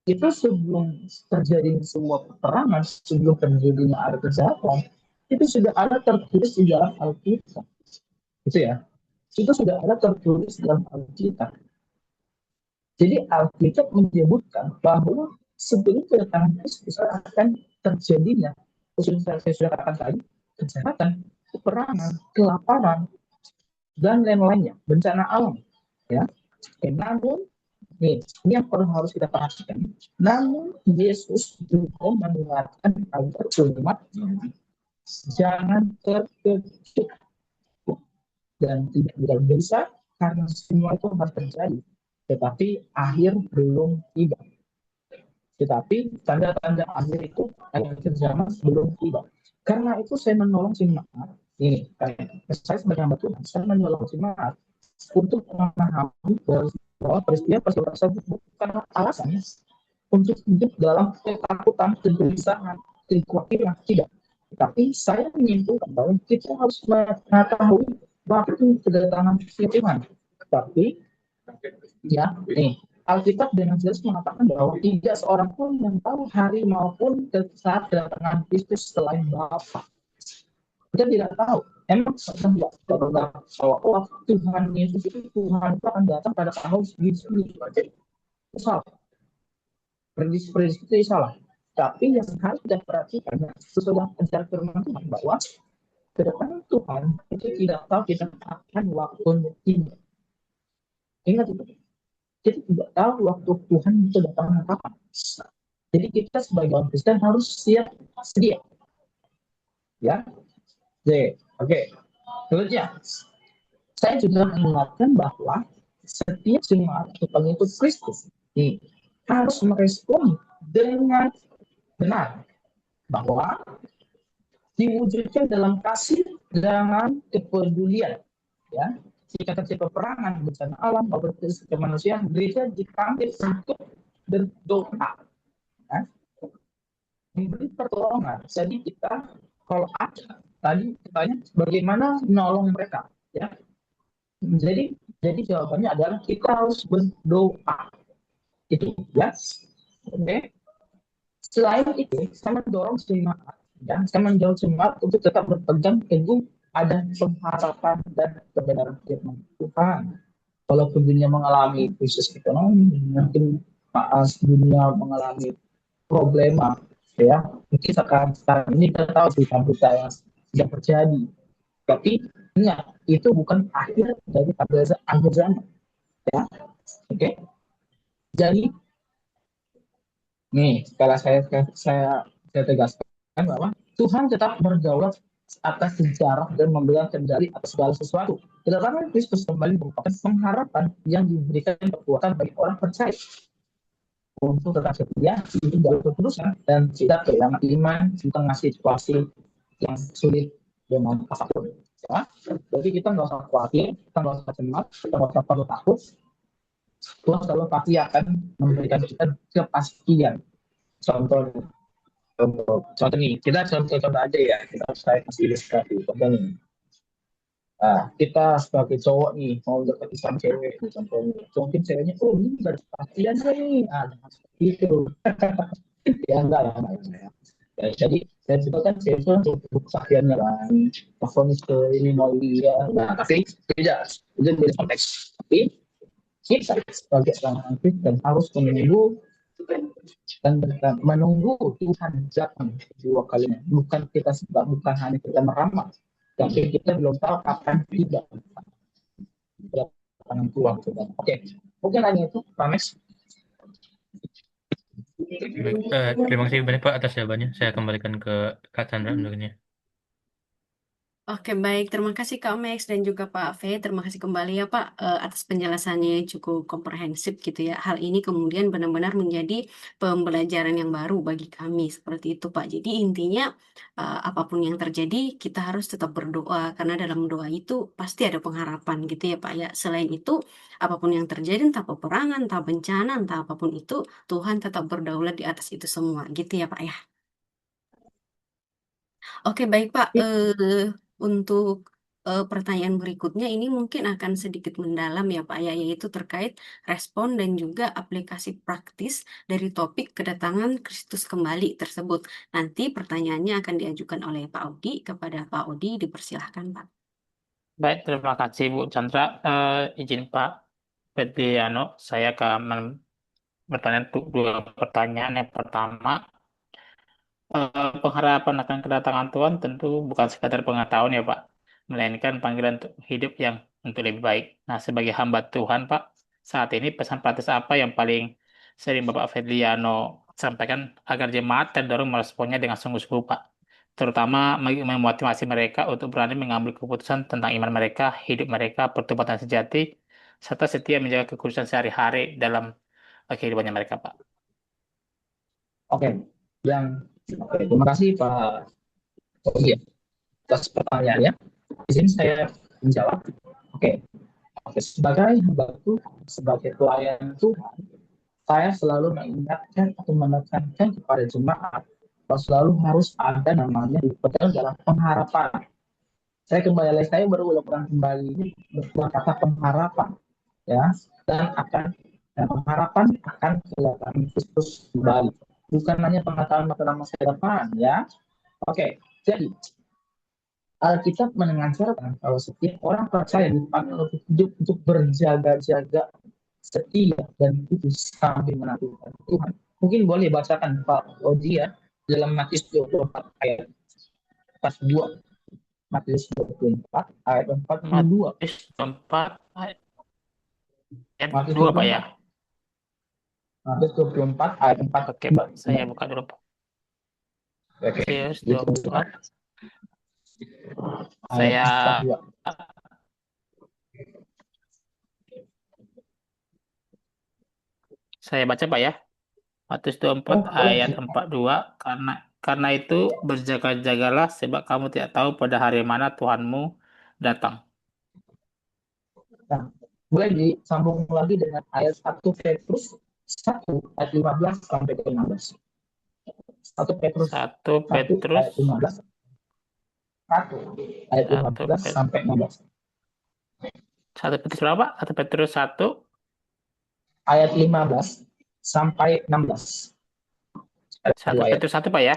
Itu sebelum terjadi semua peperangan, sebelum terjadinya ada kejahatan, itu sudah ada tertulis di dalam Alkitab. Itu ya. Itu sudah ada tertulis dalam Alkitab. Jadi Alkitab menyebutkan bahwa sebelum kedatangan Kristus akan terjadinya, khususnya saya sudah katakan tadi, kejahatan, peperangan, kelaparan, dan lain-lainnya, bencana alam. Ya. Namun Nih, ini yang perlu harus kita perhatikan. Namun Yesus juga mengingatkan agar umat jangan terkejut dan tidak bisa karena semua itu akan terjadi. Tetapi akhir belum tiba. Tetapi tanda-tanda akhir itu akhir zaman belum tiba. Karena itu saya menolong jemaat. Ini, saya sebagai hamba Tuhan, saya menolong jemaat untuk memahami bahwa peristiwa tersebut bukan alasan untuk hidup dalam ketakutan, kegelisahan, kekhawatiran, tidak. Tapi saya menyimpulkan bahwa kita harus mengetahui waktu kedatangan Tuhan. Tapi ya, nih Alkitab dengan jelas mengatakan bahwa tidak seorang pun yang tahu hari maupun saat kedatangan Kristus selain Bapa. Kita tidak tahu. Emang kita tidak tahu bahwa Tuhan Yesus itu Tuhan itu akan datang pada tahun segini. Itu salah. Prediksi itu salah. Tapi yang harus kita perhatikan sesudah ajar firman Tuhan bahwa kedatangan Tuhan itu tidak tahu kita akan waktunya ini. Ingat itu. Kita tidak tahu waktu Tuhan itu datang kapan. Jadi kita sebagai orang Kristen harus siap sedia. Ya, oke. Selanjutnya, saya juga mengingatkan bahwa setiap jemaat atau pengikut Kristus ini harus merespon dengan benar bahwa diwujudkan dalam kasih dengan kepedulian. Ya, jika terjadi peperangan, bencana alam, maupun kemanusiaan, gereja dipanggil untuk berdoa, ya, memberi pertolongan. Jadi kita kalau ada tadi ditanya bagaimana menolong mereka, ya. Jadi jawabannya adalah kita harus berdoa. Itu ya. Oke. Selain itu, saya mendorong jemaat dan saya mendorong jemaat untuk tetap berpegang teguh ada pengharapan dan kebenaran firman Tuhan. Walaupun dunia mengalami krisis ekonomi, mungkin dunia mengalami problema, ya mungkin sekarang ini kita tahu berita-berita yang sudah terjadi. Tapi ingat, itu bukan akhir dari akhir zaman, ya. Oke. Jadi nih, kalau saya tegaskan bahwa Tuhan tetap berdaulat atas sejarah dan memegang kendali atas segala sesuatu. Kedatangan Kristus kembali merupakan pengharapan yang diberikan kekuatan bagi orang percaya untuk tetap setia di dalam keputusan dan tidak kehilangan iman di tengah situasi yang sulit dengan apapun. Ya. Jadi kita nggak usah khawatir, kita nggak usah cemas, kita nggak usah perlu takut. Tuhan selalu pasti akan memberikan kita kepastian. Contoh nih, kita contoh aja ya, kita saya kasih ilustrasi. Contoh nih, kita sebagai cowok nih mau dekat sama cewek, contohnya, mungkin ceweknya, ini nggak ada kepastian nih, seperti itu. Ya enggak ya. Jadi saya juga kan cewek itu untuk kepastiannya kan, performance ke ini mau dia, tapi tidak, itu beda konteks. Tapi kita sebagai orang Kristen harus menunggu Tuhan datang dua kalinya. Bukan hanya kita meramal, tapi kita belum tahu kapan tiba kedatangan Tuhan. Oke, mungkin hanya itu, Pak Max. Terima kasih banyak Pak atas jawabannya. Saya kembalikan ke Kak Chandra untuk ini. Oke, baik. Terima kasih Kak Max dan juga Pak V. Terima kasih kembali ya Pak atas penjelasannya yang cukup komprehensif gitu ya. Hal ini kemudian benar-benar menjadi pembelajaran yang baru bagi kami seperti itu Pak. Jadi intinya apapun yang terjadi kita harus tetap berdoa karena dalam doa itu pasti ada pengharapan gitu ya Pak ya. Selain itu apapun yang terjadi entah peperangan, entah bencana, entah apapun itu Tuhan tetap berdaulat di atas itu semua gitu ya Pak ya. Oke, baik Pak. Untuk pertanyaan berikutnya ini mungkin akan sedikit mendalam ya Pak ya, yaitu terkait respon dan juga aplikasi praktis dari topik kedatangan Kristus kembali tersebut. Nanti pertanyaannya akan diajukan oleh Pak Odi kepada Pak Odi, dipersilahkan Pak. Baik, terima kasih Bu Chandra. Izin Pak Petriano, saya akan bertanya untuk dua pertanyaan. Yang pertama, pengharapan akan kedatangan Tuhan tentu bukan sekadar pengetahuan ya Pak, melainkan panggilan untuk hidup yang untuk lebih baik. Nah, sebagai hamba Tuhan Pak, saat ini pesan praktis apa yang paling sering Bapak Fedliano sampaikan agar jemaat terdorong meresponnya dengan sungguh-sungguh, Pak? Terutama memotivasi mereka untuk berani mengambil keputusan tentang iman mereka, hidup mereka, pertobatan sejati, serta setia menjaga kekudusan sehari-hari dalam kehidupannya mereka, Pak. Oke, terima kasih Pak Ogi atas pertanyaannya. Di sini saya menjawab. Oke, sebagai hamba Tuhan, sebagai pelayan Tuhan, saya selalu mengingatkan atau menekankan kepada jemaat bahwa selalu harus ada namanya dipegang dalam pengharapan. Saya berulang-ulang kembali ini kata pengharapan, ya, dan pengharapan akan kedatangan Kristus kembali. Bukan hanya pengetahuan masa depan, ya. Oke, jadi Alkitab mengajarkan kalau setiap orang percaya dipanggil untuk hidup untuk berjaga-jaga, setia dan kudus sambil menantikan Tuhan. Mungkin boleh bacakan Pak Oji ya dalam Matius 24 ayat 42. Matius 24 ayat 42. Matius 24 ayat Matius 2, Pak ya. 24. Matius 24 ayat 4. Oke, Pak. Saya buka dulu, Pak. Oke. Matius Itu 24. ayat 42. Saya baca, Pak ya. Matius 24 ayat 42, karena itu berjaga-jagalah sebab kamu tidak tahu pada hari mana Tuhanmu datang. Nah, boleh disambung lagi dengan ayat 1 Petrus 1 ayat 15 sampai 16. 1 Petrus 1 Petrus ayat 15. 1 ayat 15 sampai 16. 1 Petrus berapa? 1 Petrus 1 ayat 15 sampai 16. 1 Petrus 1, Pak ya?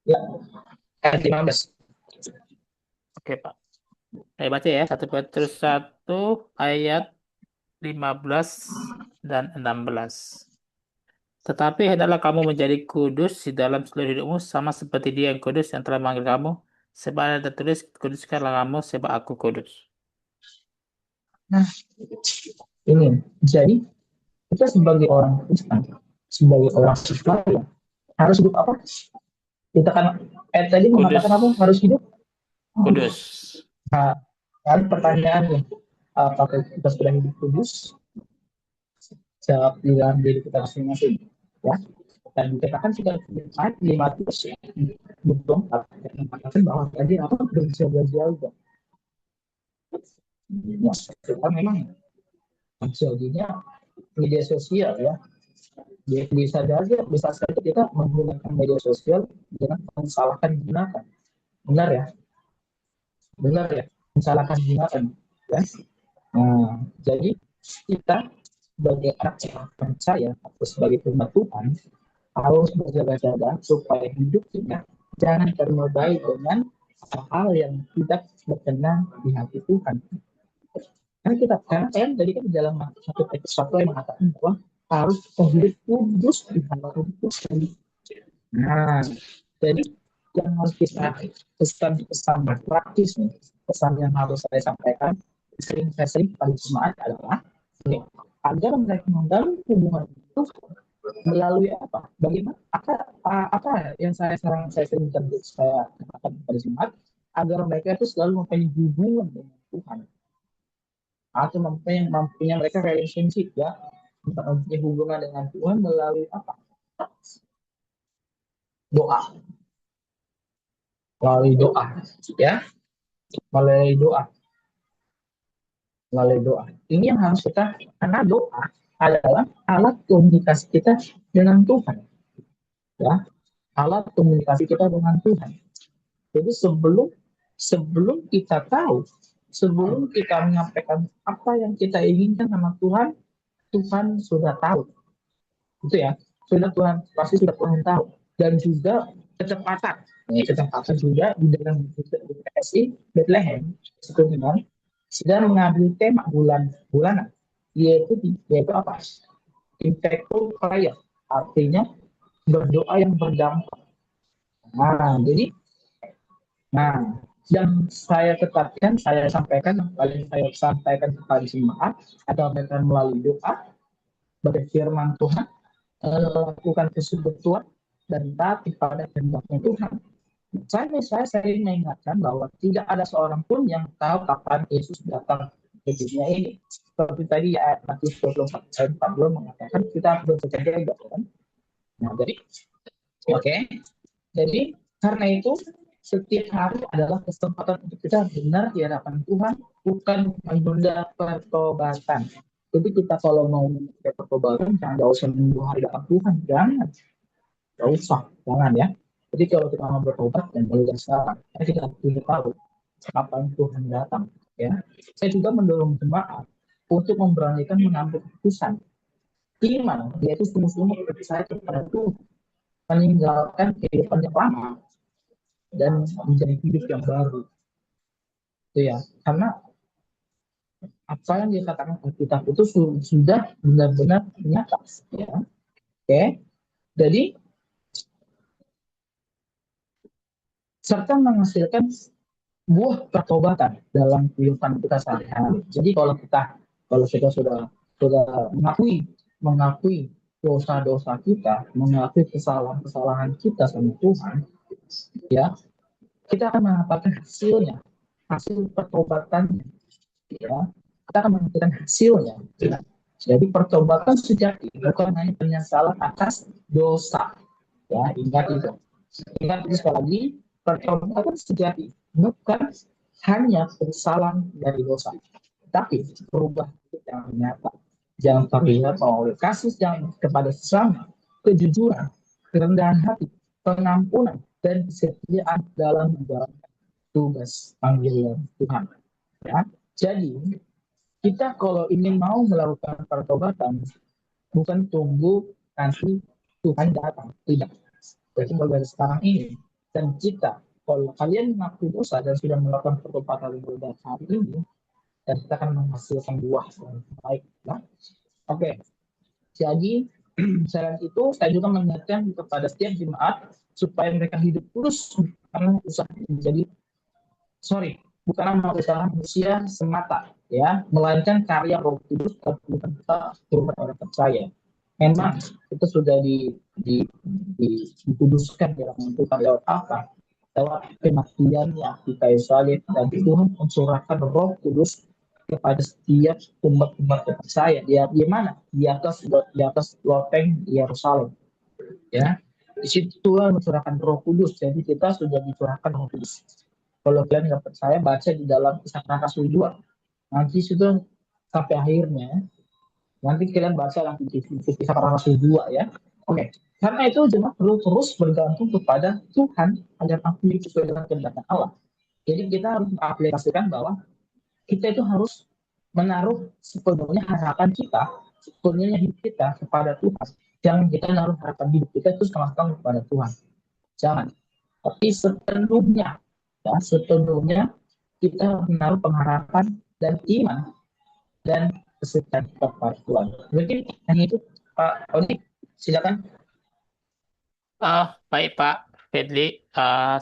Ya, ayat 15. Oke, Pak. Saya baca ya, 1 Petrus 1 ayat 15 dan 16. Tetapi hendaklah kamu menjadi kudus di dalam seluruh hidupmu, sama seperti Dia yang kudus yang telah memanggil kamu. Sebab ada tertulis, kuduskanlah kamu sebab aku kudus. Nah, ini jadi kita sebagai orang Kristen, sebagai orang percaya harus hidup apa? Kita kan tadi mengatakan apa? Harus hidup kudus. Nah, kan pertanyaannya, apakah kita sudah hidup kudus? Jawab di dalam diri kita masing-masing, ya. Dan dikatakan sudah ayat 5 ya, 24 mengatakan bahwa tadi apa berjaga-jaga. Ya, kita memang jadinya media sosial ya. Bisa saja kita menggunakan media sosial dengan mensalahkan gunakan. Benar ya? Mensalahkan gunakan. Ya. Nah, jadi kita sebagai anak yang percaya atau sebagai umat Tuhan harus berjaga-jaga supaya hidup kita jangan ternodai dengan hal-hal yang tidak berkenan di hati Tuhan. Karena saya tadi kan di dalam satu teks yang mengatakan bahwa harus kita hidup kudus di hadapan Tuhan. Nah, jadi yang harus kita pesan praktis nih, pesan yang harus saya sampaikan sering pada jemaat adalah agar mereka membangun hubungan itu melalui apa? Bagaimana? Apa yang saya sering saya katakan pada jemaat agar mereka itu selalu mempunyai hubungan dengan Tuhan atau mempunyai mereka relationship ya, mempunyai hubungan dengan Tuhan melalui apa? Doa. Melalui doa, ya. Melalui doa. Ini yang harus kita, karena doa adalah alat komunikasi kita dengan Tuhan. Ya, alat komunikasi kita dengan Tuhan. Jadi sebelum kita tahu, sebelum kita menyampaikan apa yang kita inginkan sama Tuhan, Tuhan sudah tahu. Itu ya, pasti sudah Tuhan tahu. Dan juga kecepatan juga di dalam PSI Bethlehem sedang mengambil tema bulanan yaitu apa? Impactful prayer, artinya berdoa yang berdampak. yang saya tetapkan, saya sampaikan, yang paling saya sampaikan kepada jemaat atau mereka melalui doa, sebagai firman Tuhan, lakukan kesubuhan dan taat kepada kehendaknya Tuhan. Saya sering mengingatkan bahwa tidak ada seorang pun yang tahu kapan Yesus datang ke dunia ini. Seperti tadi ayat Matius 24 ayat 40 mengatakan kita harus berjaga-jaga, kan? Nah, oke. Jadi karena itu setiap hari adalah kesempatan untuk kita benar di hadapan Tuhan, bukan menunda pertobatan. Jadi kita kalau mau menunda pertobatan jangan jauh seminggu hari hadapan Tuhan, jangan usah, jangan ya. Jadi kalau kita mau bertobat dan mulai sekarang, kita harus tahu kapan Tuhan datang. Ya, saya juga mendorong jemaat untuk memberanikan mengambil keputusan iman, yaitu sungguh-sungguh percaya kepada Tuhan, meninggalkan kehidupan yang lama dan menjadi hidup yang baru. Itu ya, karena apa yang dikatakan Alkitab itu sudah benar-benar nyata. Ya, oke. Jadi serta menghasilkan buah pertobatan dalam kehidupan kita sehari-hari. Jadi kalau kita sudah mengakui dosa-dosa kita, mengakui kesalahan-kesalahan kita sama Tuhan, ya, kita akan mendapatkan hasil pertobatannya, ya. Kita akan mendapatkan hasilnya. Ya. Jadi pertobatan sejati bukan hanya penyesalan atas dosa, ya, ingat itu sekali lagi, pertobatan sejati bukan hanya penyesalan dari dosa, tapi perubahan yang nyata yang terlihat oleh kasih yang kepada sesama, kejujuran, kerendahan hati, pengampunan, dan kesetiaan dalam menjalankan tugas panggilan Tuhan. Ya. Jadi kita kalau ingin mau melakukan pertobatan, bukan tunggu nanti Tuhan datang, tidak. Jadi mulai dari sekarang ini, dan kita, kalau kalian mengaku dosa dan sudah melakukan pertobatan berbeda hari ini, dan kita akan menghasilkan buah yang baik. Ya. Oke, jadi selain itu saya juga mengingatkan kepada setiap jemaat supaya mereka hidup terus karena usaha menjadi bukan usaha manusia semata, ya, melainkan karya Roh Kudus dan bukan kita berbuat orang percaya. Memang itu sudah dikuduskan dalam Tuhan lewat apa? Lewat kematiannya di kayu salib, dan Tuhan mencurahkan Roh Kudus kepada setiap umat-umat percaya. Dia di mana? Di atas loteng Yerusalem. Ya, di situ Tuhan mencurahkan Roh Kudus. Jadi kita sudah dicurahkan Roh Kudus. Kalau kalian nggak percaya, baca di dalam Kisah Para Rasul 2. Nanti sudah sampai akhirnya. Nanti kalian baca nanti di Kisah Para Rasul 2 ya. Oke. Karena itu jemaat perlu terus bergantung kepada Tuhan agar aku hidup sesuai dengan kehendak Allah. Jadi kita harus mengaplikasikan bahwa kita itu harus menaruh sepenuhnya harapan kita, sepenuhnya hidup kita kepada Tuhan. Jangan kita menaruh harapan hidup kita itu sama-sama kepada Tuhan. Jangan. Tapi sepenuhnya kita menaruh pengharapan dan iman dan kesetiaan kepada Tuhan. Mungkin hanya itu, Pak Oni, silakan. Baik Pak Fedli,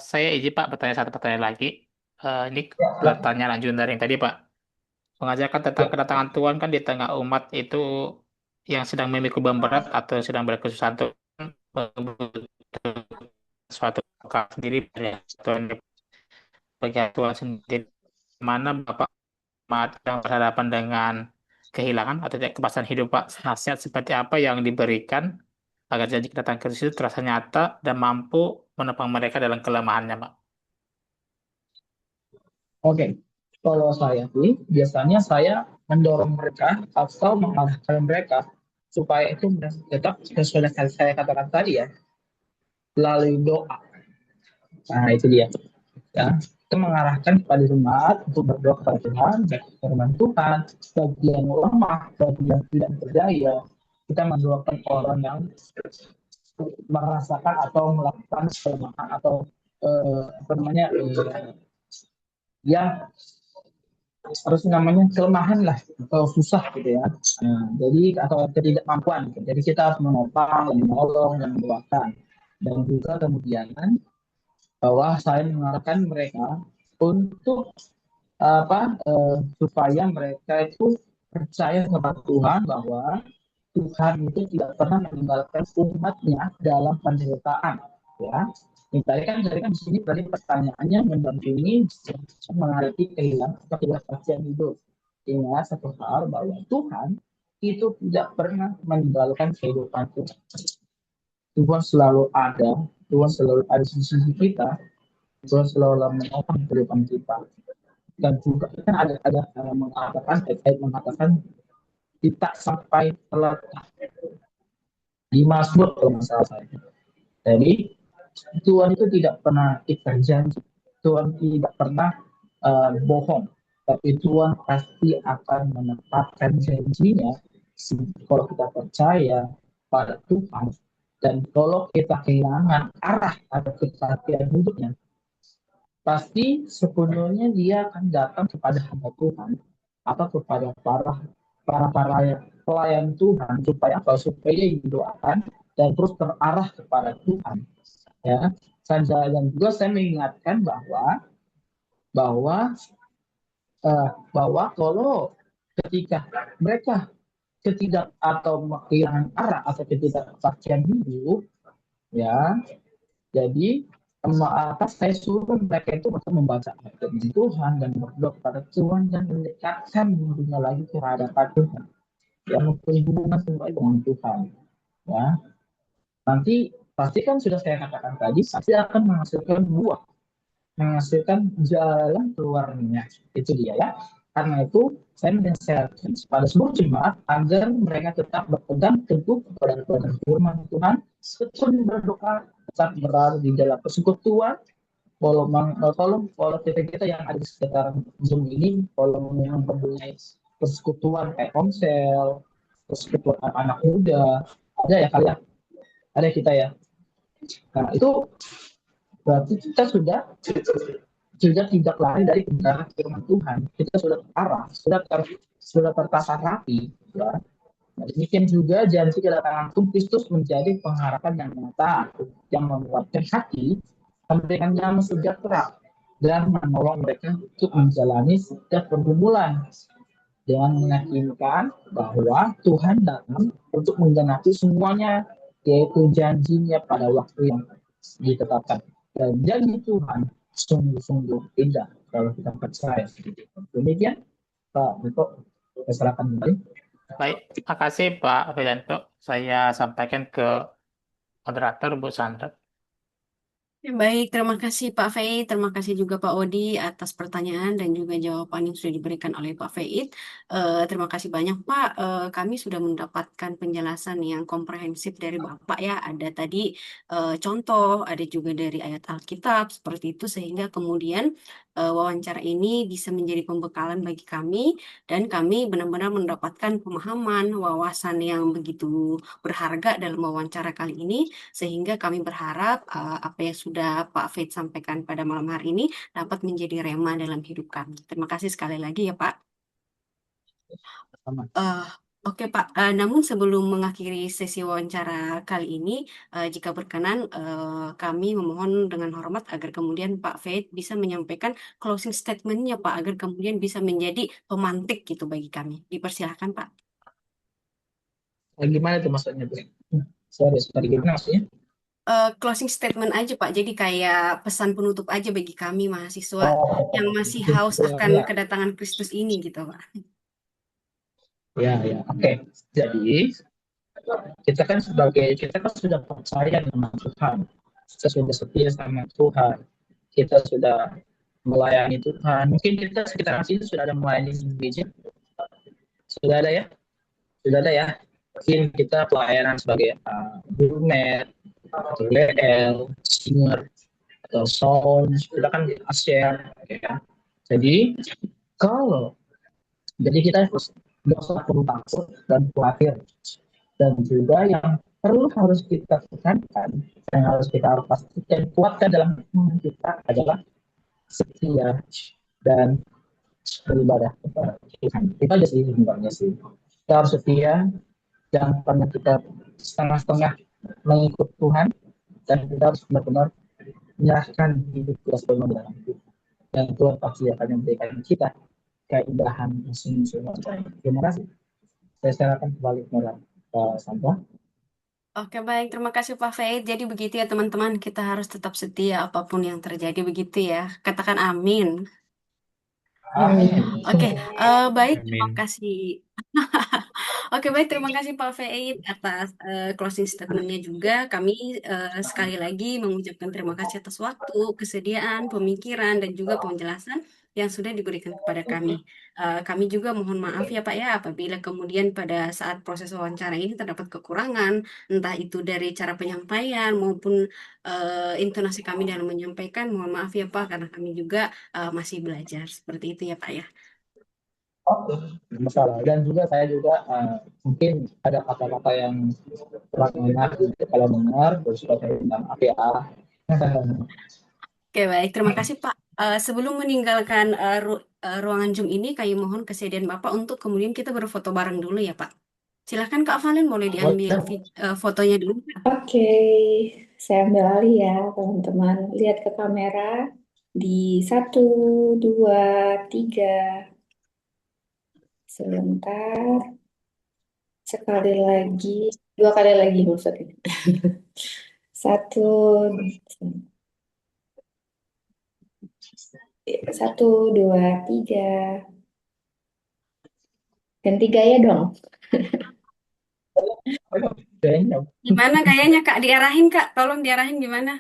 saya izin Pak bertanya satu pertanyaan lagi. Ini Ya, pertanyaan lanjutan dari yang tadi Pak. Mengajarkan tentang kedatangan Tuhan kan di tengah umat itu yang sedang memikul beban berat atau sedang berkesusahan Tuhan suatu kali sendiri Tuhan bagi Tuhan sendiri, mana Bapak sedang berhadapan dengan kehilangan atau tidak kepastian hidup Pak, nasihat seperti apa yang diberikan agar janji kedatangan Kristus itu terasa nyata dan mampu menopang mereka dalam kelemahannya Pak. Oke. Kalau saya sih, biasanya saya mendorong mereka atau mengarahkan mereka supaya itu tetap sesuai dengan saya katakan tadi ya, melalui doa. Nah, itu dia. Ya, kita mengarahkan kepada jemaat untuk berdoa kepada Tuhan, firman Tuhan, bagi yang lemah, bagi yang tidak berdaya, kita mendoakan orang yang merasakan atau melakukan kelemahan atau ya harus namanya kelemahan lah atau susah gitu ya. Nah, jadi atau ketidakmampuan. Gitu. Jadi kita harus menopang, menolong, dan mendoakan. Dan juga kemudian bahwa saya mengarahkan mereka untuk supaya mereka itu percaya kepada Tuhan bahwa Tuhan itu tidak pernah meninggalkan umatnya dalam penderitaan, ya. Ini tadi kan di sini tadi pertanyaannya mendampingi menghadapi kehilangan atau ketidakpastian hidup. Ingat satu hal bahwa Tuhan itu tidak pernah meninggalkan kehidupan kita. Tuhan selalu ada, Tuhan selalu ada di sisi kita, Tuhan selalu menopang kehidupan kita. Dan juga kan ada mengatakan kita sampai terletak di Mazmur kalau masalah saya. Jadi Tuhan itu tidak pernah ikat janji, Tuhan tidak pernah bohong, tapi Tuhan pasti akan menepatkan janjinya kalau kita percaya pada Tuhan. Dan kalau kita kehilangan arah atau kepastian hidupnya, pasti sepenuhnya dia akan datang kepada hamba Tuhan atau kepada para pelayan Tuhan supaya didoakan dan terus terarah kepada Tuhan, ya. Dan juga saya mengingatkan bahwa kalau ketika mereka kehilangan arah atau ketidakpastian hidup, ya, jadi saya suruh mereka itu untuk membaca ayat Tuhan dan berdoa kepada Tuhan dan mendekatkan dirinya lagi ke hadapan Tuhan, yang mempunyai hubungan terbaik dengan Tuhan, ya. Nanti pasti kan sudah saya katakan tadi, pasti akan menghasilkan buah, menghasilkan jalan keluarnya, itu dia, ya. Karena itu saya menasihatkan pada seluruh jemaat agar mereka tetap berpegang teguh kepada firman Tuhan, terus berdoa, tetap berada di dalam persekutuan. Kalau kita yang ada di sekitar Zoom ini, kalau yang mempunyai persekutuan kayak Komsel, persekutuan anak muda, ada ya kalian, ada kita ya. Nah itu berarti kita sudah tidak lari dari kebenaran firman Tuhan. Kita sudah terarah, sudah tertata rapi, ya. Nah, demikian juga janji kedatangan Tuhan Kristus menjadi pengharapan yang nyata, yang menguatkan hati, memberikan damai sejahtera, dan menolong mereka untuk menjalani setiap pergumulan dengan meyakinkan bahwa Tuhan datang untuk menggenapi semuanya, yaitu janjinya pada waktu yang ditetapkan. Dan janji Tuhan sungguh-sungguh indah kalau kita percaya. Demikian Pak Niko, saya serahkan kembali. Baik, terima kasih Pak Fidanto. Saya sampaikan ke moderator Bu Sandra. Baik, terima kasih Pak Feid, terima kasih juga Pak Odi atas pertanyaan dan juga jawaban yang sudah diberikan oleh Pak Feid. Terima kasih banyak Pak, kami sudah mendapatkan penjelasan yang komprehensif dari Bapak ya. Ada tadi contoh, ada juga dari ayat Alkitab seperti itu sehingga kemudian wawancara ini bisa menjadi pembekalan bagi kami dan kami benar-benar mendapatkan pemahaman, wawasan yang begitu berharga dalam wawancara kali ini sehingga kami berharap apa yang sudah Pak Faith sampaikan pada malam hari ini dapat menjadi rema dalam hidup kami. Terima kasih sekali lagi ya Pak. Oke Pak, namun sebelum mengakhiri sesi wawancara kali ini, jika berkenan kami memohon dengan hormat agar kemudian Pak Faith bisa menyampaikan closing statement-nya Pak, agar kemudian bisa menjadi pemantik gitu bagi kami. Dipersilahkan Pak. Gimana itu maksudnya? Sorry, gimana maksudnya? Closing statement aja Pak, jadi kayak pesan penutup aja bagi kami mahasiswa yang masih haus akan kedatangan Kristus ini gitu Pak. Ya, oke. Jadi kita kan sudah percaya dengan Tuhan, kita sudah setia sama Tuhan, kita sudah melayani Tuhan. Mungkin kita sekitar sini sudah ada melayani gereja, sudah ada ya. Mungkin kita pelayanan sebagai gurmet atau WL, singer atau sound, kita kan share, ya. Jadi kita harus nggak perlu takut dan khawatir. Dan juga yang harus kita tekankan, yang harus kita pastikan kuatkan dalam iman kita adalah setia dan beribadah kepada Tuhan. Itu aja sih sebenarnya sih. Kita harus setia, jangan pernah kita setengah-setengah mengikut Tuhan, dan kita harus benar-benar menyerahkan hidup kita sepenuhnya dalam Tuhan. dan Tuhan pasti akan memberikan kita keindahan yang sungguh-sungguh. Terima kasih. Saya serahkan kembali kepada Sandra. Oke, baik. Terima kasih Pak Faid. Jadi begitu ya teman-teman, kita harus tetap setia apapun yang terjadi begitu ya. Katakan amin. Amin. Oke, baik. Terima Amin. kasih. Oke, baik. Terima kasih Pak Faid atas closing statement-nya juga. Kami sekali lagi mengucapkan terima kasih atas waktu, kesediaan, pemikiran, dan juga penjelasan yang sudah diberikan kepada kami. Kami juga mohon maaf ya Pak ya apabila kemudian pada saat proses wawancara ini terdapat kekurangan, entah itu dari cara penyampaian maupun intonasi kami dalam menyampaikan. Mohon maaf ya Pak, karena kami juga masih belajar. Seperti itu ya Pak ya. Oke, nggak masalah. Dan juga saya juga mungkin ada kata-kata yang kurang enak gitu kalau dengar, terus saya minta maaf ya. Oke, baik. Terima kasih, Pak. Sebelum meninggalkan ruangan Zoom ini, kami mohon kesediaan Bapak untuk kemudian kita berfoto bareng dulu ya, Pak. Silakan Kak Valen, boleh diambil Boleh. fotonya dulu. Oke, saya ambil alih ya, teman-teman. Lihat ke kamera di 1, 2, 3. Sebentar. Sekali lagi, 2 kali lagi maksudnya. 1, 2, 3. Ganti gaya dong. Kayaknya Gimana gayanya, Kak? Diarahin, Kak. Tolong diarahin gimana?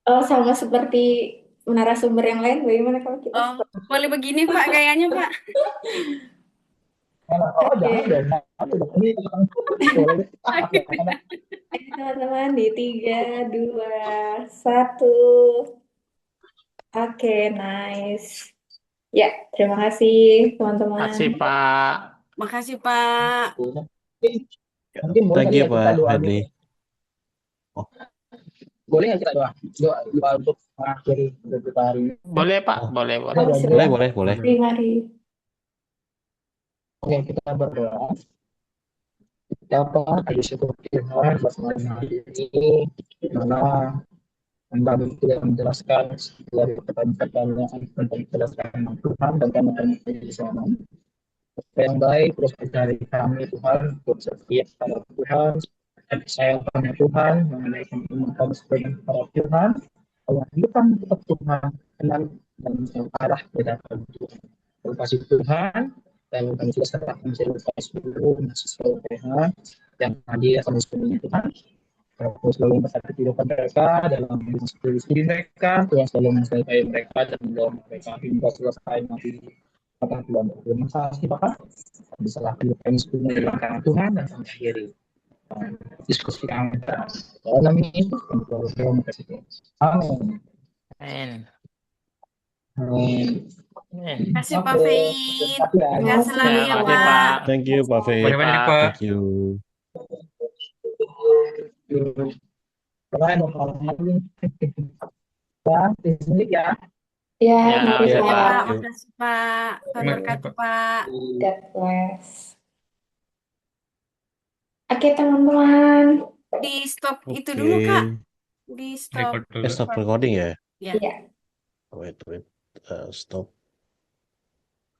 Oh, sama seperti narasumber yang lain, bagaimana kalau kita Oh, boleh begini, Pak, gayanya, Pak. oh jangan Oke. dong. Ini boleh. Oke. Ayo teman-teman di 3, 2, 1. Oke, nice. Ya, terima kasih teman-teman. Kasih Pak. Makasih, Pak. Mungkin boleh Thank kali you ya kita Pak doa Hadli. dulu. Boleh nggak kita doa untuk mengakhiri hidup kita hari ini? Boleh Pak, Oh. boleh, boleh. Kita doa dulu ya. Boleh. Mari, mari. Oke, kita berdoa. Ya Pak, tadi syukur Tuhan buat malam hari ini, di mana Anda tidak menjelaskan dari pertanyaan-pertanyaan tentang menjelaskan Tuhan dan kami di sana. Yang baik, terus dari kami Tuhan, untuk setiap para Tuhan, saya pada Tuhan, mengenai iman kami sebagai para Tuhan, Allah hidupan tetap Tuhan, tenang dan arah kedatangan Tuhan. Terima kasih Tuhan, dan kami sudah serahkan seluruh mahasiswa UPH yang hadir kami semuanya Tuhan. Kau selalu memberkati kehidupan mereka dalam studi mereka, Tuhan selalu mensertai mereka dan mendorong mereka hingga selesai nanti akan Tuhan. Terima kasih Bapak. Bisa lakukan semuanya dalam tangan Tuhan dan mengakhiri diskusi kami dalam ini. Terima kasih. Amin. Amin. Amin. Amin. Terima kasih, Pak Oke. Faid. Terima Sehat selalu ya, Terima kasih Pak. Pak. Thank you Pak Faid. Boleh Pak. Thank you. kasih. Kalian mau kalau lagi. Ya, di sini ya. Ya, Ya, mari Ya. Oke, Pak. Pak. Makasih, Pak. Tuhan Terima kasih, berkati, Pak. Pak. God bless. Oke, teman-teman. Di stop itu Oke. dulu, Kak. Di stop. Record dulu. Stop recording ya. Ya. Ya. Wait. Stop.